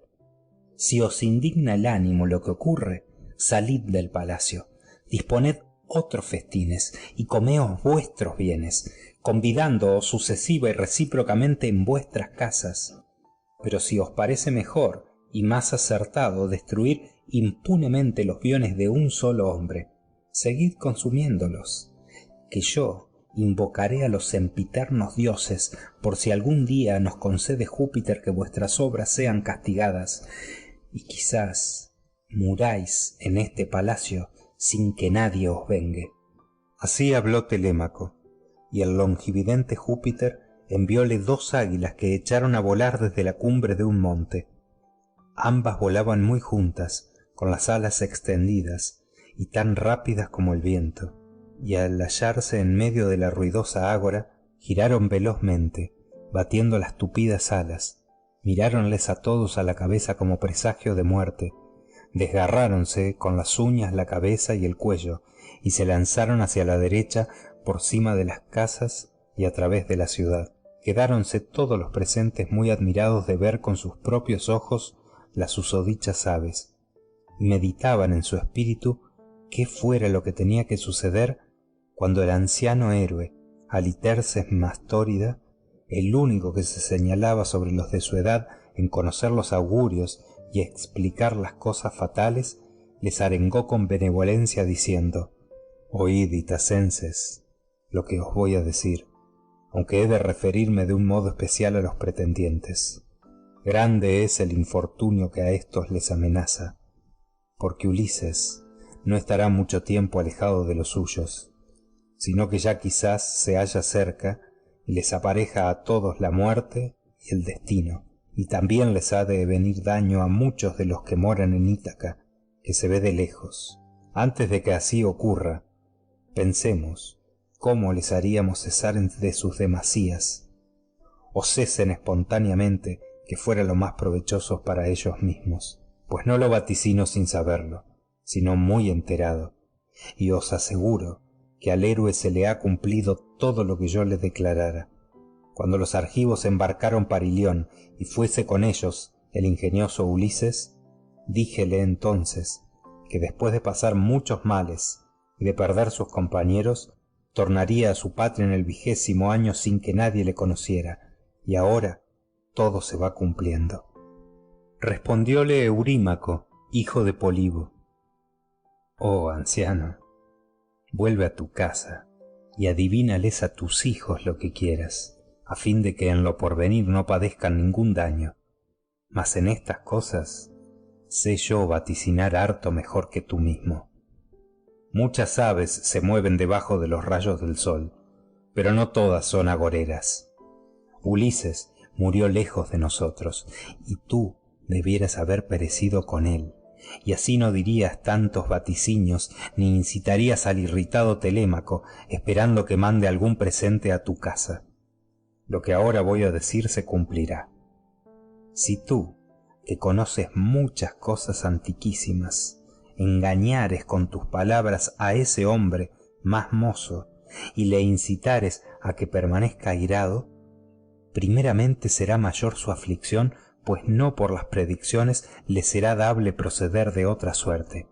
Si os indigna el ánimo lo que ocurre, salid del palacio, disponed otros festines y comeos vuestros bienes, convidándoos sucesiva y recíprocamente en vuestras casas. Pero si os parece mejor y más acertado destruir impunemente los bienes de un solo hombre, seguid consumiéndolos, que yo invocaré a los sempiternos dioses por si algún día nos concede Júpiter que vuestras obras sean castigadas, y quizás muráis en este palacio sin que nadie os vengue. Así habló Telémaco, y el longividente Júpiter envióle 2 águilas que echaron a volar desde la cumbre de un monte. Ambas volaban muy juntas, con las alas extendidas, y tan rápidas como el viento, y al hallarse en medio de la ruidosa ágora, giraron velozmente, batiendo las tupidas alas, miráronles a todos a la cabeza como presagio de muerte, desgarráronse con las uñas la cabeza y el cuello, y se lanzaron hacia la derecha por cima de las casas y a través de la ciudad. Quedáronse todos los presentes muy admirados de ver con sus propios ojos las susodichas aves, y meditaban en su espíritu qué fuera lo que tenía que suceder cuando el anciano héroe, Aliterces Mastórida, el único que se señalaba sobre los de su edad en conocer los augurios y explicar las cosas fatales, les arengó con benevolencia diciendo: «Oíd, itacenses, lo que os voy a decir, aunque he de referirme de un modo especial a los pretendientes. Grande es el infortunio que a éstos les amenaza, porque Ulises no estará mucho tiempo alejado de los suyos, sino que ya quizás se halla cerca y les apareja a todos la muerte y el destino, y también les ha de venir daño a muchos de los que moran en Ítaca, que se ve de lejos. Antes de que así ocurra, pensemos cómo les haríamos cesar de sus demasías, o cesen espontáneamente, que fuera lo más provechoso para ellos mismos, pues no lo vaticino sin saberlo, sino muy enterado, y os aseguro que al héroe se le ha cumplido todo lo que yo le declarara. Cuando los argivos embarcaron para Ilión y fuese con ellos el ingenioso Ulises, díjele entonces que después de pasar muchos males y de perder sus compañeros, tornaría a su patria en el 20º año sin que nadie le conociera, y ahora todo se va cumpliendo. Respondióle Eurímaco, hijo de Polibo: oh anciano, vuelve a tu casa y adivínales a tus hijos lo que quieras, a fin de que en lo porvenir no padezcan ningún daño. Mas en estas cosas sé yo vaticinar harto mejor que tú mismo. Muchas aves se mueven debajo de los rayos del sol, pero no todas son agoreras. Ulises murió lejos de nosotros, y tú debieras haber perecido con él, y así no dirías tantos vaticinios, ni incitarías al irritado Telémaco, esperando que mande algún presente a tu casa. Lo que ahora voy a decir se cumplirá. Si tú, que conoces muchas cosas antiquísimas, engañares con tus palabras a ese hombre más mozo, y le incitares a que permanezca airado, primeramente será mayor su aflicción, pues no por las predicciones le será dable proceder de otra suerte.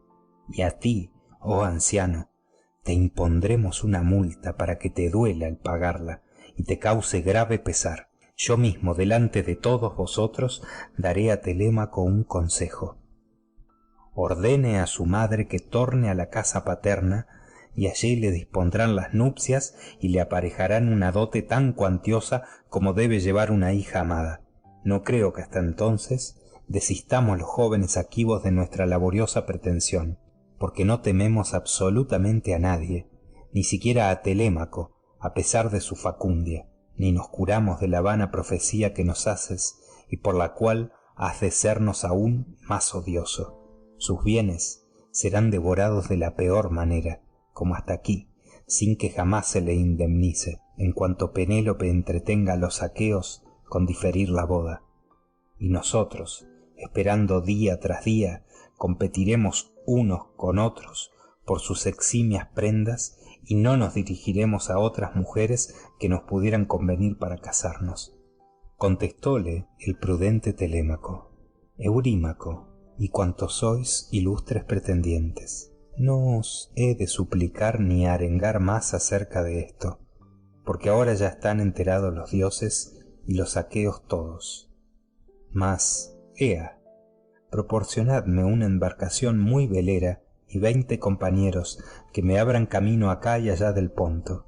Y a ti, oh anciano, te impondremos una multa para que te duela el pagarla y te cause grave pesar. Yo mismo, delante de todos vosotros, daré a Telémaco un consejo. Ordene a su madre que torne a la casa paterna, y allí le dispondrán las nupcias y le aparejarán una dote tan cuantiosa como debe llevar una hija amada. No creo que hasta entonces desistamos los jóvenes aquivos de nuestra laboriosa pretensión, porque no tememos absolutamente a nadie, ni siquiera a Telémaco, a pesar de su facundia, ni nos curamos de la vana profecía que nos haces y por la cual has de sernos aún más odioso. Sus bienes serán devorados de la peor manera, como hasta aquí, sin que jamás se le indemnice, en cuanto Penélope entretenga a los aqueos con diferir la boda. Y nosotros, esperando día tras día, competiremos unos con otros por sus eximias prendas y no nos dirigiremos a otras mujeres que nos pudieran convenir para casarnos. Contestóle el prudente Telémaco: Eurímaco, y cuantos sois ilustres pretendientes, no os he de suplicar ni arengar más acerca de esto, porque ahora ya están enterados los dioses y los aqueos todos. Mas, ea, proporcionadme una embarcación muy velera y 20 compañeros que me abran camino acá y allá del Ponto.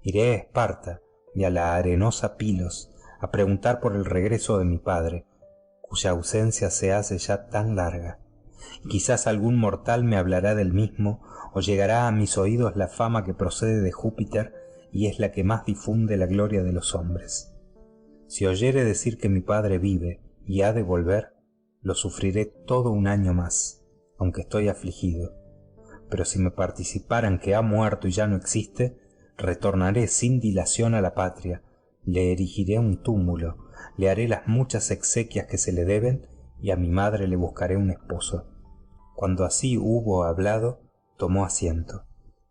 Iré a Esparta y a la arenosa Pilos a preguntar por el regreso de mi padre, cuya ausencia se hace ya tan larga. Quizás algún mortal me hablará del mismo, o llegará a mis oídos la fama que procede de Júpiter y es la que más difunde la gloria de los hombres. Si oyere decir que mi padre vive y ha de volver, lo sufriré todo un año más, aunque estoy afligido. Pero si me participaran que ha muerto y ya no existe, retornaré sin dilación a la patria, le erigiré un túmulo, le haré las muchas exequias que se le deben y a mi madre le buscaré un esposo. Cuando así hubo hablado, tomó asiento.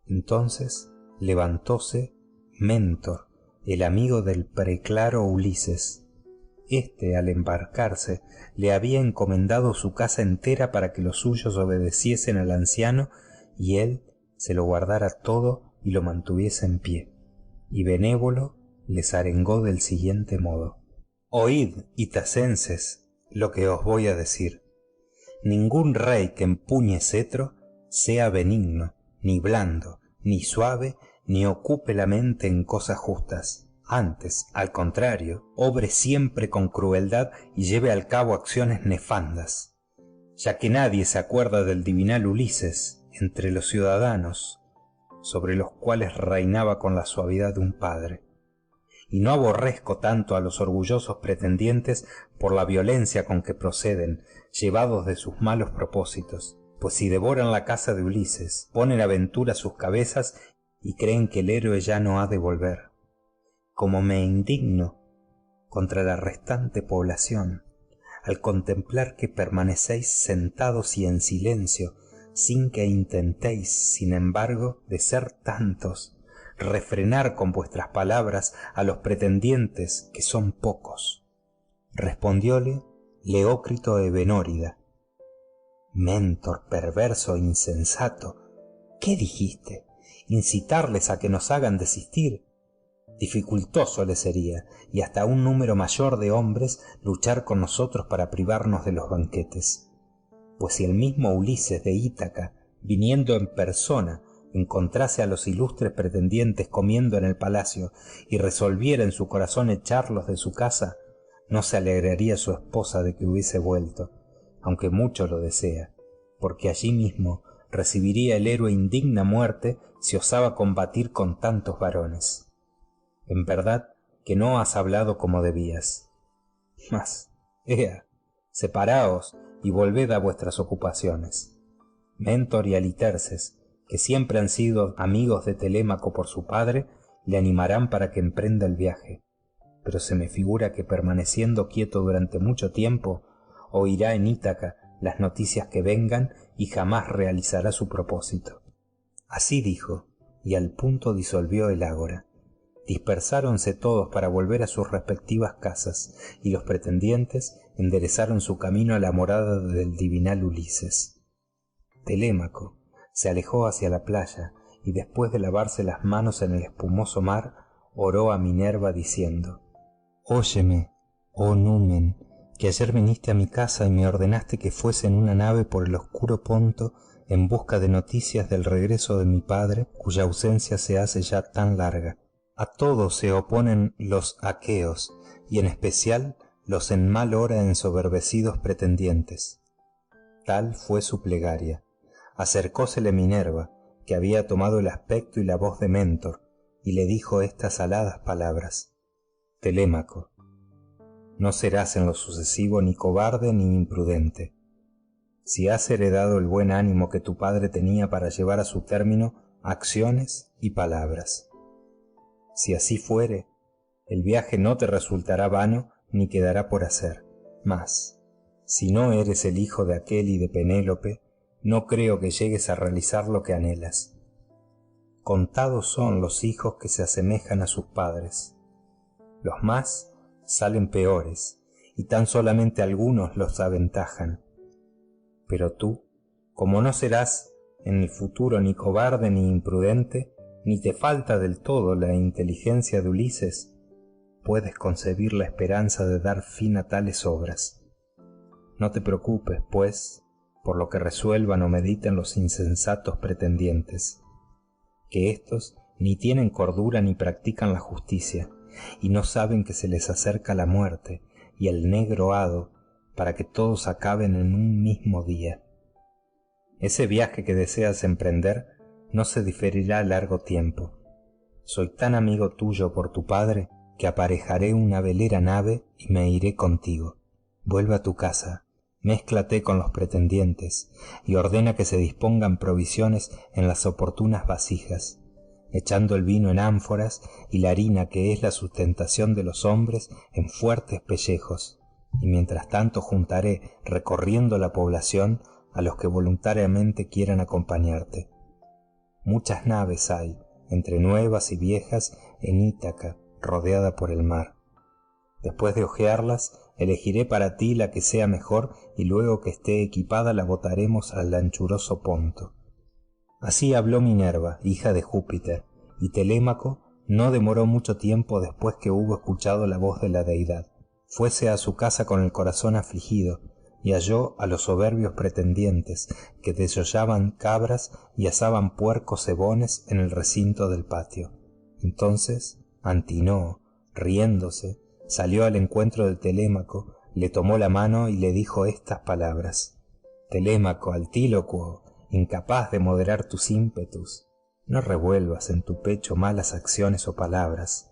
Entonces levantóse Mentor, el amigo del preclaro Ulises. Este, al embarcarse, le había encomendado su casa entera para que los suyos obedeciesen al anciano y él se lo guardara todo y lo mantuviese en pie. Y benévolo les arengó del siguiente modo: Oíd, itacenses, lo que os voy a decir. Ningún rey que empuñe cetro sea benigno, ni blando, ni suave, ni ocupe la mente en cosas justas. Antes, al contrario, obre siempre con crueldad y lleve al cabo acciones nefandas. Ya que nadie se acuerda del divinal Ulises entre los ciudadanos, sobre los cuales reinaba con la suavidad de un padre. Y no aborrezco tanto a los orgullosos pretendientes por la violencia con que proceden, llevados de sus malos propósitos, pues si devoran la casa de Ulises, ponen a ventura sus cabezas y creen que el héroe ya no ha de volver. Como me indigno contra la restante población, al contemplar que permanecéis sentados y en silencio, sin que intentéis, sin embargo, de ser tantos, refrenar con vuestras palabras a los pretendientes, que son pocos. Respondióle Leócrito Evenórida: Mentor perverso e insensato, ¿qué dijiste? ¿Incitarles a que nos hagan desistir? Dificultoso les sería, y hasta un número mayor de hombres, luchar con nosotros para privarnos de los banquetes. Pues si el mismo Ulises de Ítaca, viniendo en persona, encontrase a los ilustres pretendientes comiendo en el palacio y resolviera en su corazón echarlos de su casa, no se alegraría su esposa de que hubiese vuelto, aunque mucho lo desea, porque allí mismo recibiría el héroe indigna muerte si osaba combatir con tantos varones. En verdad que no has hablado como debías. Mas, ea, separaos y volved a vuestras ocupaciones. Mentor y Aliterces, que siempre han sido amigos de Telémaco por su padre, le animarán para que emprenda el viaje, pero se me figura que permaneciendo quieto durante mucho tiempo, oirá en Ítaca las noticias que vengan y jamás realizará su propósito. Así dijo, y al punto disolvió el ágora. Dispersáronse todos para volver a sus respectivas casas, y los pretendientes enderezaron su camino a la morada del divinal Ulises. Telémaco se alejó hacia la playa, y después de lavarse las manos en el espumoso mar, oró a Minerva diciendo: Óyeme, oh Numen, que ayer viniste a mi casa y me ordenaste que fuese en una nave por el oscuro Ponto en busca de noticias del regreso de mi padre, cuya ausencia se hace ya tan larga. A todos se oponen los aqueos, y en especial los en mal hora ensoberbecidos pretendientes. Tal fue su plegaria. Acercósele Minerva, que había tomado el aspecto y la voz de Mentor, y le dijo estas aladas palabras: Telémaco, no serás en lo sucesivo ni cobarde ni imprudente. Si has heredado el buen ánimo que tu padre tenía para llevar a su término acciones y palabras. Si así fuere, el viaje no te resultará vano ni quedará por hacer. Mas, si no eres el hijo de aquel y de Penélope, no creo que llegues a realizar lo que anhelas. Contados son los hijos que se asemejan a sus padres. Los más salen peores, y tan solamente algunos los aventajan. Pero tú, como no serás en el futuro ni cobarde ni imprudente, ni te falta del todo la inteligencia de Ulises, puedes concebir la esperanza de dar fin a tales obras. No te preocupes, pues, por lo que resuelvan o mediten los insensatos pretendientes, que éstos ni tienen cordura ni practican la justicia, y no saben que se les acerca la muerte y el negro hado para que todos acaben en un mismo día. Ese viaje que deseas emprender no se diferirá largo tiempo. Soy tan amigo tuyo por tu padre que aparejaré una velera nave y me iré contigo. Vuelve a tu casa, mézclate con los pretendientes y ordena que se dispongan provisiones en las oportunas vasijas, echando el vino en ánforas y la harina, que es la sustentación de los hombres, en fuertes pellejos, y mientras tanto juntaré, recorriendo la población, a los que voluntariamente quieran acompañarte. Muchas naves hay, entre nuevas y viejas, en Ítaca, rodeada por el mar. Después de hojearlas, elegiré para ti la que sea mejor, y luego que esté equipada la botaremos al anchuroso Ponto. Así habló Minerva, hija de Júpiter, y Telémaco no demoró mucho tiempo después que hubo escuchado la voz de la deidad. Fuese a su casa con el corazón afligido, y halló a los soberbios pretendientes que desollaban cabras y asaban puercos cebones en el recinto del patio. Entonces Antinoo, riéndose, salió al encuentro de Telémaco, le tomó la mano y le dijo estas palabras: Telémaco, altílocuo, incapaz de moderar tus ímpetus, no revuelvas en tu pecho malas acciones o palabras,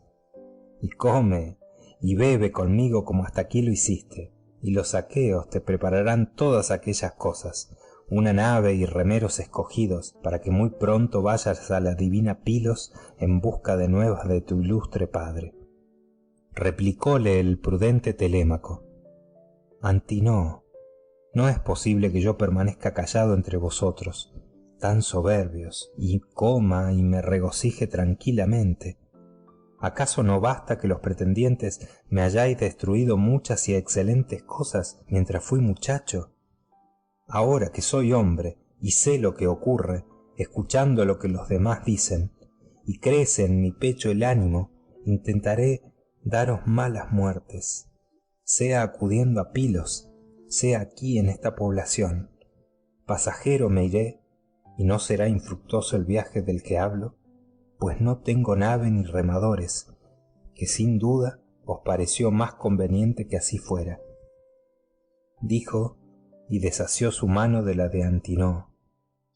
y come y bebe conmigo como hasta aquí lo hiciste, y los aqueos te prepararán todas aquellas cosas, una nave y remeros escogidos, para que muy pronto vayas a la divina Pilos en busca de nuevas de tu ilustre padre. Replicóle el prudente Telémaco: Antinoo, no es posible que yo permanezca callado entre vosotros, tan soberbios, y coma y me regocije tranquilamente. ¿Acaso no basta que los pretendientes me hayáis destruido muchas y excelentes cosas mientras fui muchacho? Ahora que soy hombre y sé lo que ocurre, escuchando lo que los demás dicen, y crece en mi pecho el ánimo, intentaré daros malas muertes, sea acudiendo a Pilos, sea aquí en esta población. Pasajero me iré, y no será infructuoso el viaje del que hablo, pues no tengo nave ni remadores, que sin duda os pareció más conveniente que así fuera. Dijo, y desasió su mano de la de Antinoo.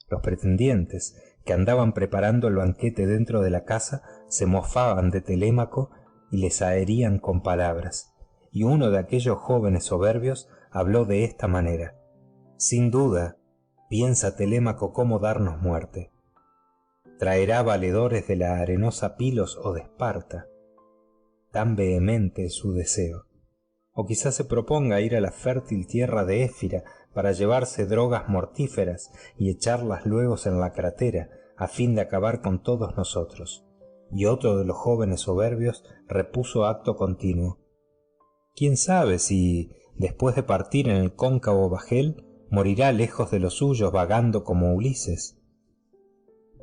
Los pretendientes, que andaban preparando el banquete dentro de la casa, se mofaban de Telémaco y les aherían con palabras, y uno de aquellos jóvenes soberbios habló de esta manera: sin duda, piensa Telémaco cómo darnos muerte. Traerá valedores de la arenosa Pilos o de Esparta. Tan vehemente es su deseo. O quizás se proponga ir a la fértil tierra de Éfira para llevarse drogas mortíferas y echarlas luego en la crátera, a fin de acabar con todos nosotros. Y otro de los jóvenes soberbios repuso acto continuo: ¿quién sabe si, después de partir en el cóncavo bajel, morirá lejos de los suyos vagando como Ulises?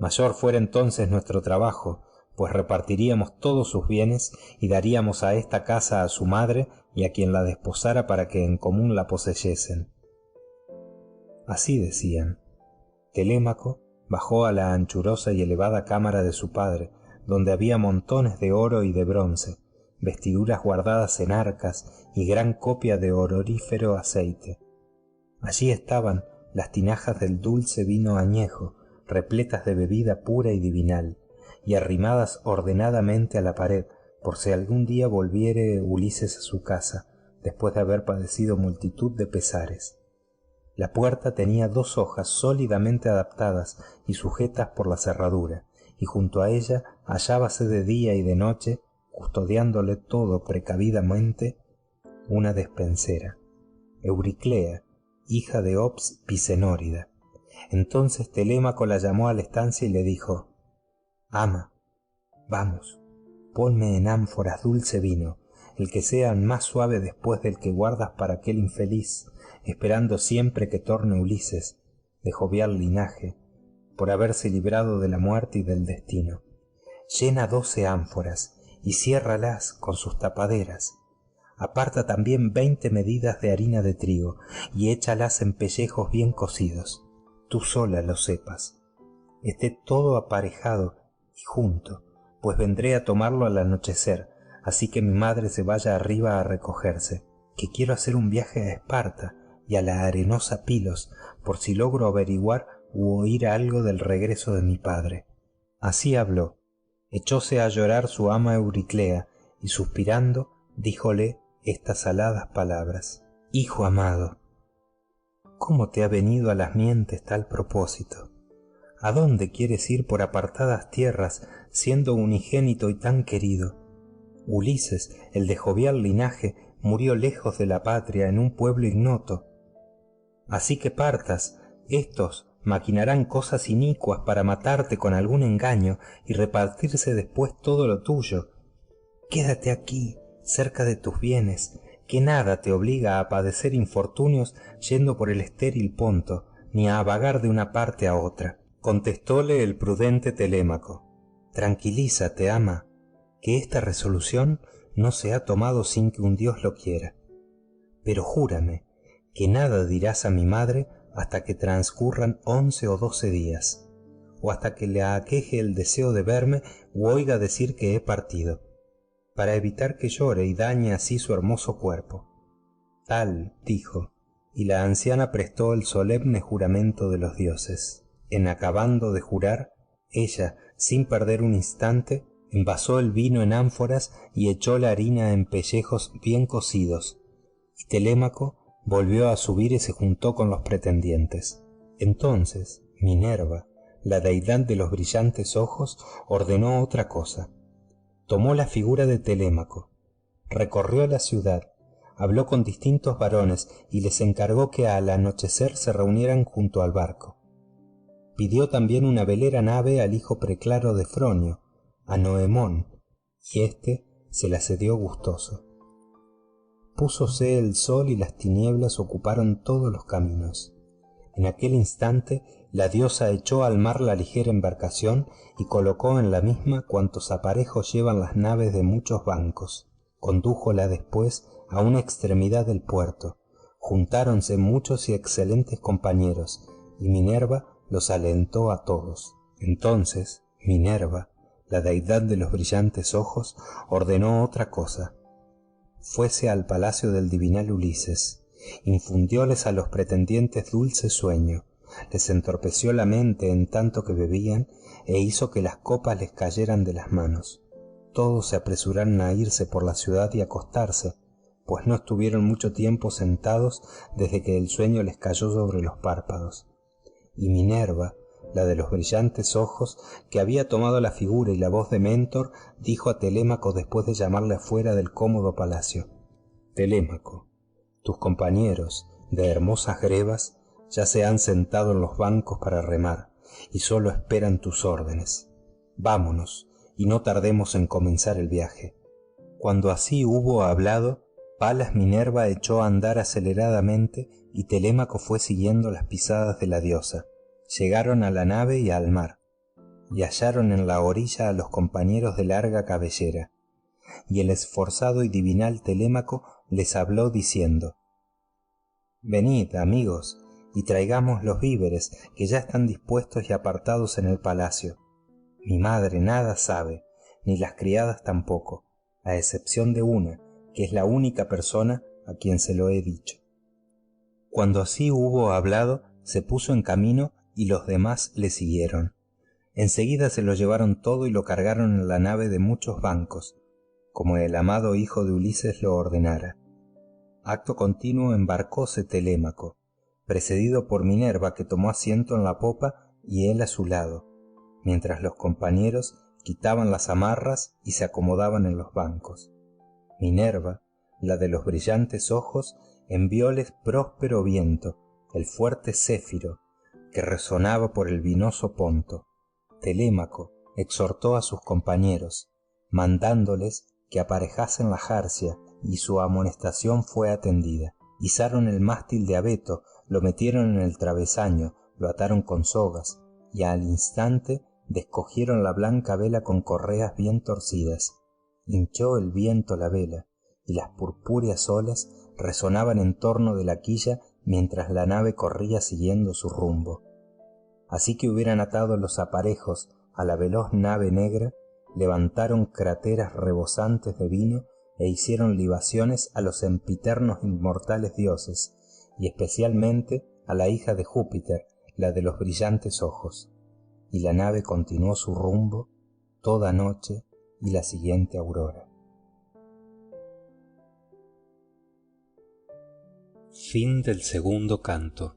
Mayor fuera entonces nuestro trabajo, pues repartiríamos todos sus bienes y daríamos a esta casa a su madre y a quien la desposara para que en común la poseyesen. Así decían. Telémaco bajó a la anchurosa y elevada cámara de su padre, donde había montones de oro y de bronce, vestiduras guardadas en arcas y gran copia de ororífero aceite. Allí estaban las tinajas del dulce vino añejo, repletas de bebida pura y divinal, y arrimadas ordenadamente a la pared, por si algún día volviere Ulises a su casa, después de haber padecido multitud de pesares. La puerta tenía 2 hojas sólidamente adaptadas y sujetas por la cerradura, y junto a ella hallábase de día y de noche, custodiándole todo precavidamente, una despensera, Euriclea, hija de Ops Pisenórida. Entonces Telémaco la llamó a la estancia y le dijo: ama, vamos, ponme en ánforas dulce vino, el que sea más suave después del que guardas para aquel infeliz, esperando siempre que torne Ulises, de jovial linaje, por haberse librado de la muerte y del destino. Llena 12 ánforas y ciérralas con sus tapaderas. Aparta también 20 medidas de harina de trigo y échalas en pellejos bien cocidos. Tú sola lo sepas. Esté todo aparejado y junto, pues vendré a tomarlo al anochecer, así que mi madre se vaya arriba a recogerse, que quiero hacer un viaje a Esparta y a la arenosa Pilos, por si logro averiguar u oír algo del regreso de mi padre. Así habló. Echóse a llorar su ama Euriclea, y suspirando, díjole estas aladas palabras: hijo amado, ¿cómo te ha venido a las mientes tal propósito? ¿A dónde quieres ir por apartadas tierras, siendo unigénito y tan querido? Ulises, el de jovial linaje, murió lejos de la patria en un pueblo ignoto. Así que partas, estos maquinarán cosas inicuas para matarte con algún engaño y repartirse después todo lo tuyo. Quédate aquí, cerca de tus bienes, que nada te obliga a padecer infortunios yendo por el estéril Ponto, ni a vagar de una parte a otra. Contestóle el prudente Telémaco: tranquilízate, ama, que esta resolución no se ha tomado sin que un dios lo quiera. Pero júrame que nada dirás a mi madre hasta que transcurran 11 o 12 días, o hasta que le aqueje el deseo de verme u oiga decir que he partido, para evitar que llore y dañe así su hermoso cuerpo. Tal, dijo, y la anciana prestó el solemne juramento de los dioses. En acabando de jurar, ella, sin perder un instante, envasó el vino en ánforas y echó la harina en pellejos bien cocidos, y Telémaco volvió a subir y se juntó con los pretendientes. Entonces Minerva, la deidad de los brillantes ojos, ordenó otra cosa. Tomó la figura de Telémaco, recorrió la ciudad, habló con distintos varones y les encargó que al anochecer se reunieran junto al barco. Pidió también una velera nave al hijo preclaro de Fronio, a Noemón, y éste se la cedió gustoso. Púsose el sol y las tinieblas ocuparon todos los caminos. En aquel instante la diosa echó al mar la ligera embarcación y colocó en la misma cuantos aparejos llevan las naves de muchos bancos. Condújola después a una extremidad del puerto. Juntáronse muchos y excelentes compañeros, y Minerva los alentó a todos. Entonces Minerva, la deidad de los brillantes ojos, ordenó otra cosa. Fuese al palacio del divinal Ulises, infundióles a los pretendientes dulce sueño, les entorpeció la mente en tanto que bebían, e hizo que las copas les cayeran de las manos. Todos se apresuraron a irse por la ciudad y acostarse, pues no estuvieron mucho tiempo sentados desde que el sueño les cayó sobre los párpados. Y Minerva, la de los brillantes ojos, que había tomado la figura y la voz de Mentor, dijo a Telémaco después de llamarle afuera del cómodo palacio: Telémaco, tus compañeros, de hermosas grebas, ya se han sentado en los bancos para remar, y solo esperan tus órdenes. Vámonos, y no tardemos en comenzar el viaje. Cuando así hubo hablado, Palas Minerva echó a andar aceleradamente, y Telémaco fue siguiendo las pisadas de la diosa. Llegaron a la nave y al mar, y hallaron en la orilla a los compañeros de larga cabellera, y el esforzado y divinal Telémaco les habló diciendo: Venid, amigos, y traigamos los víveres que ya están dispuestos y apartados en el palacio. Mi madre nada sabe, ni las criadas tampoco, a excepción de una, que es la única persona a quien se lo he dicho. Cuando así hubo hablado, se puso en camino y los demás le siguieron. Enseguida se lo llevaron todo y lo cargaron en la nave de muchos bancos, como el amado hijo de Ulises lo ordenara. Acto continuo embarcóse Telémaco, precedido por Minerva, que tomó asiento en la popa y él a su lado, mientras los compañeros quitaban las amarras y se acomodaban en los bancos. Minerva, la de los brillantes ojos, envióles próspero viento, el fuerte céfiro, que resonaba por el vinoso Ponto. Telémaco exhortó a sus compañeros, mandándoles que aparejasen la jarcia, y su amonestación fue atendida. Izaron el mástil de abeto, lo metieron en el travesaño, lo ataron con sogas, y al instante descogieron la blanca vela con correas bien torcidas. Hinchó el viento la vela, y las purpúreas olas resonaban en torno de la quilla mientras la nave corría siguiendo su rumbo. Así que hubieran atado los aparejos a la veloz nave negra, levantaron cráteras rebosantes de vino e hicieron libaciones a los sempiternos inmortales dioses, y especialmente a la hija de Júpiter, la de los brillantes ojos. Y la nave continuó su rumbo toda noche y la siguiente aurora. Fin del segundo canto.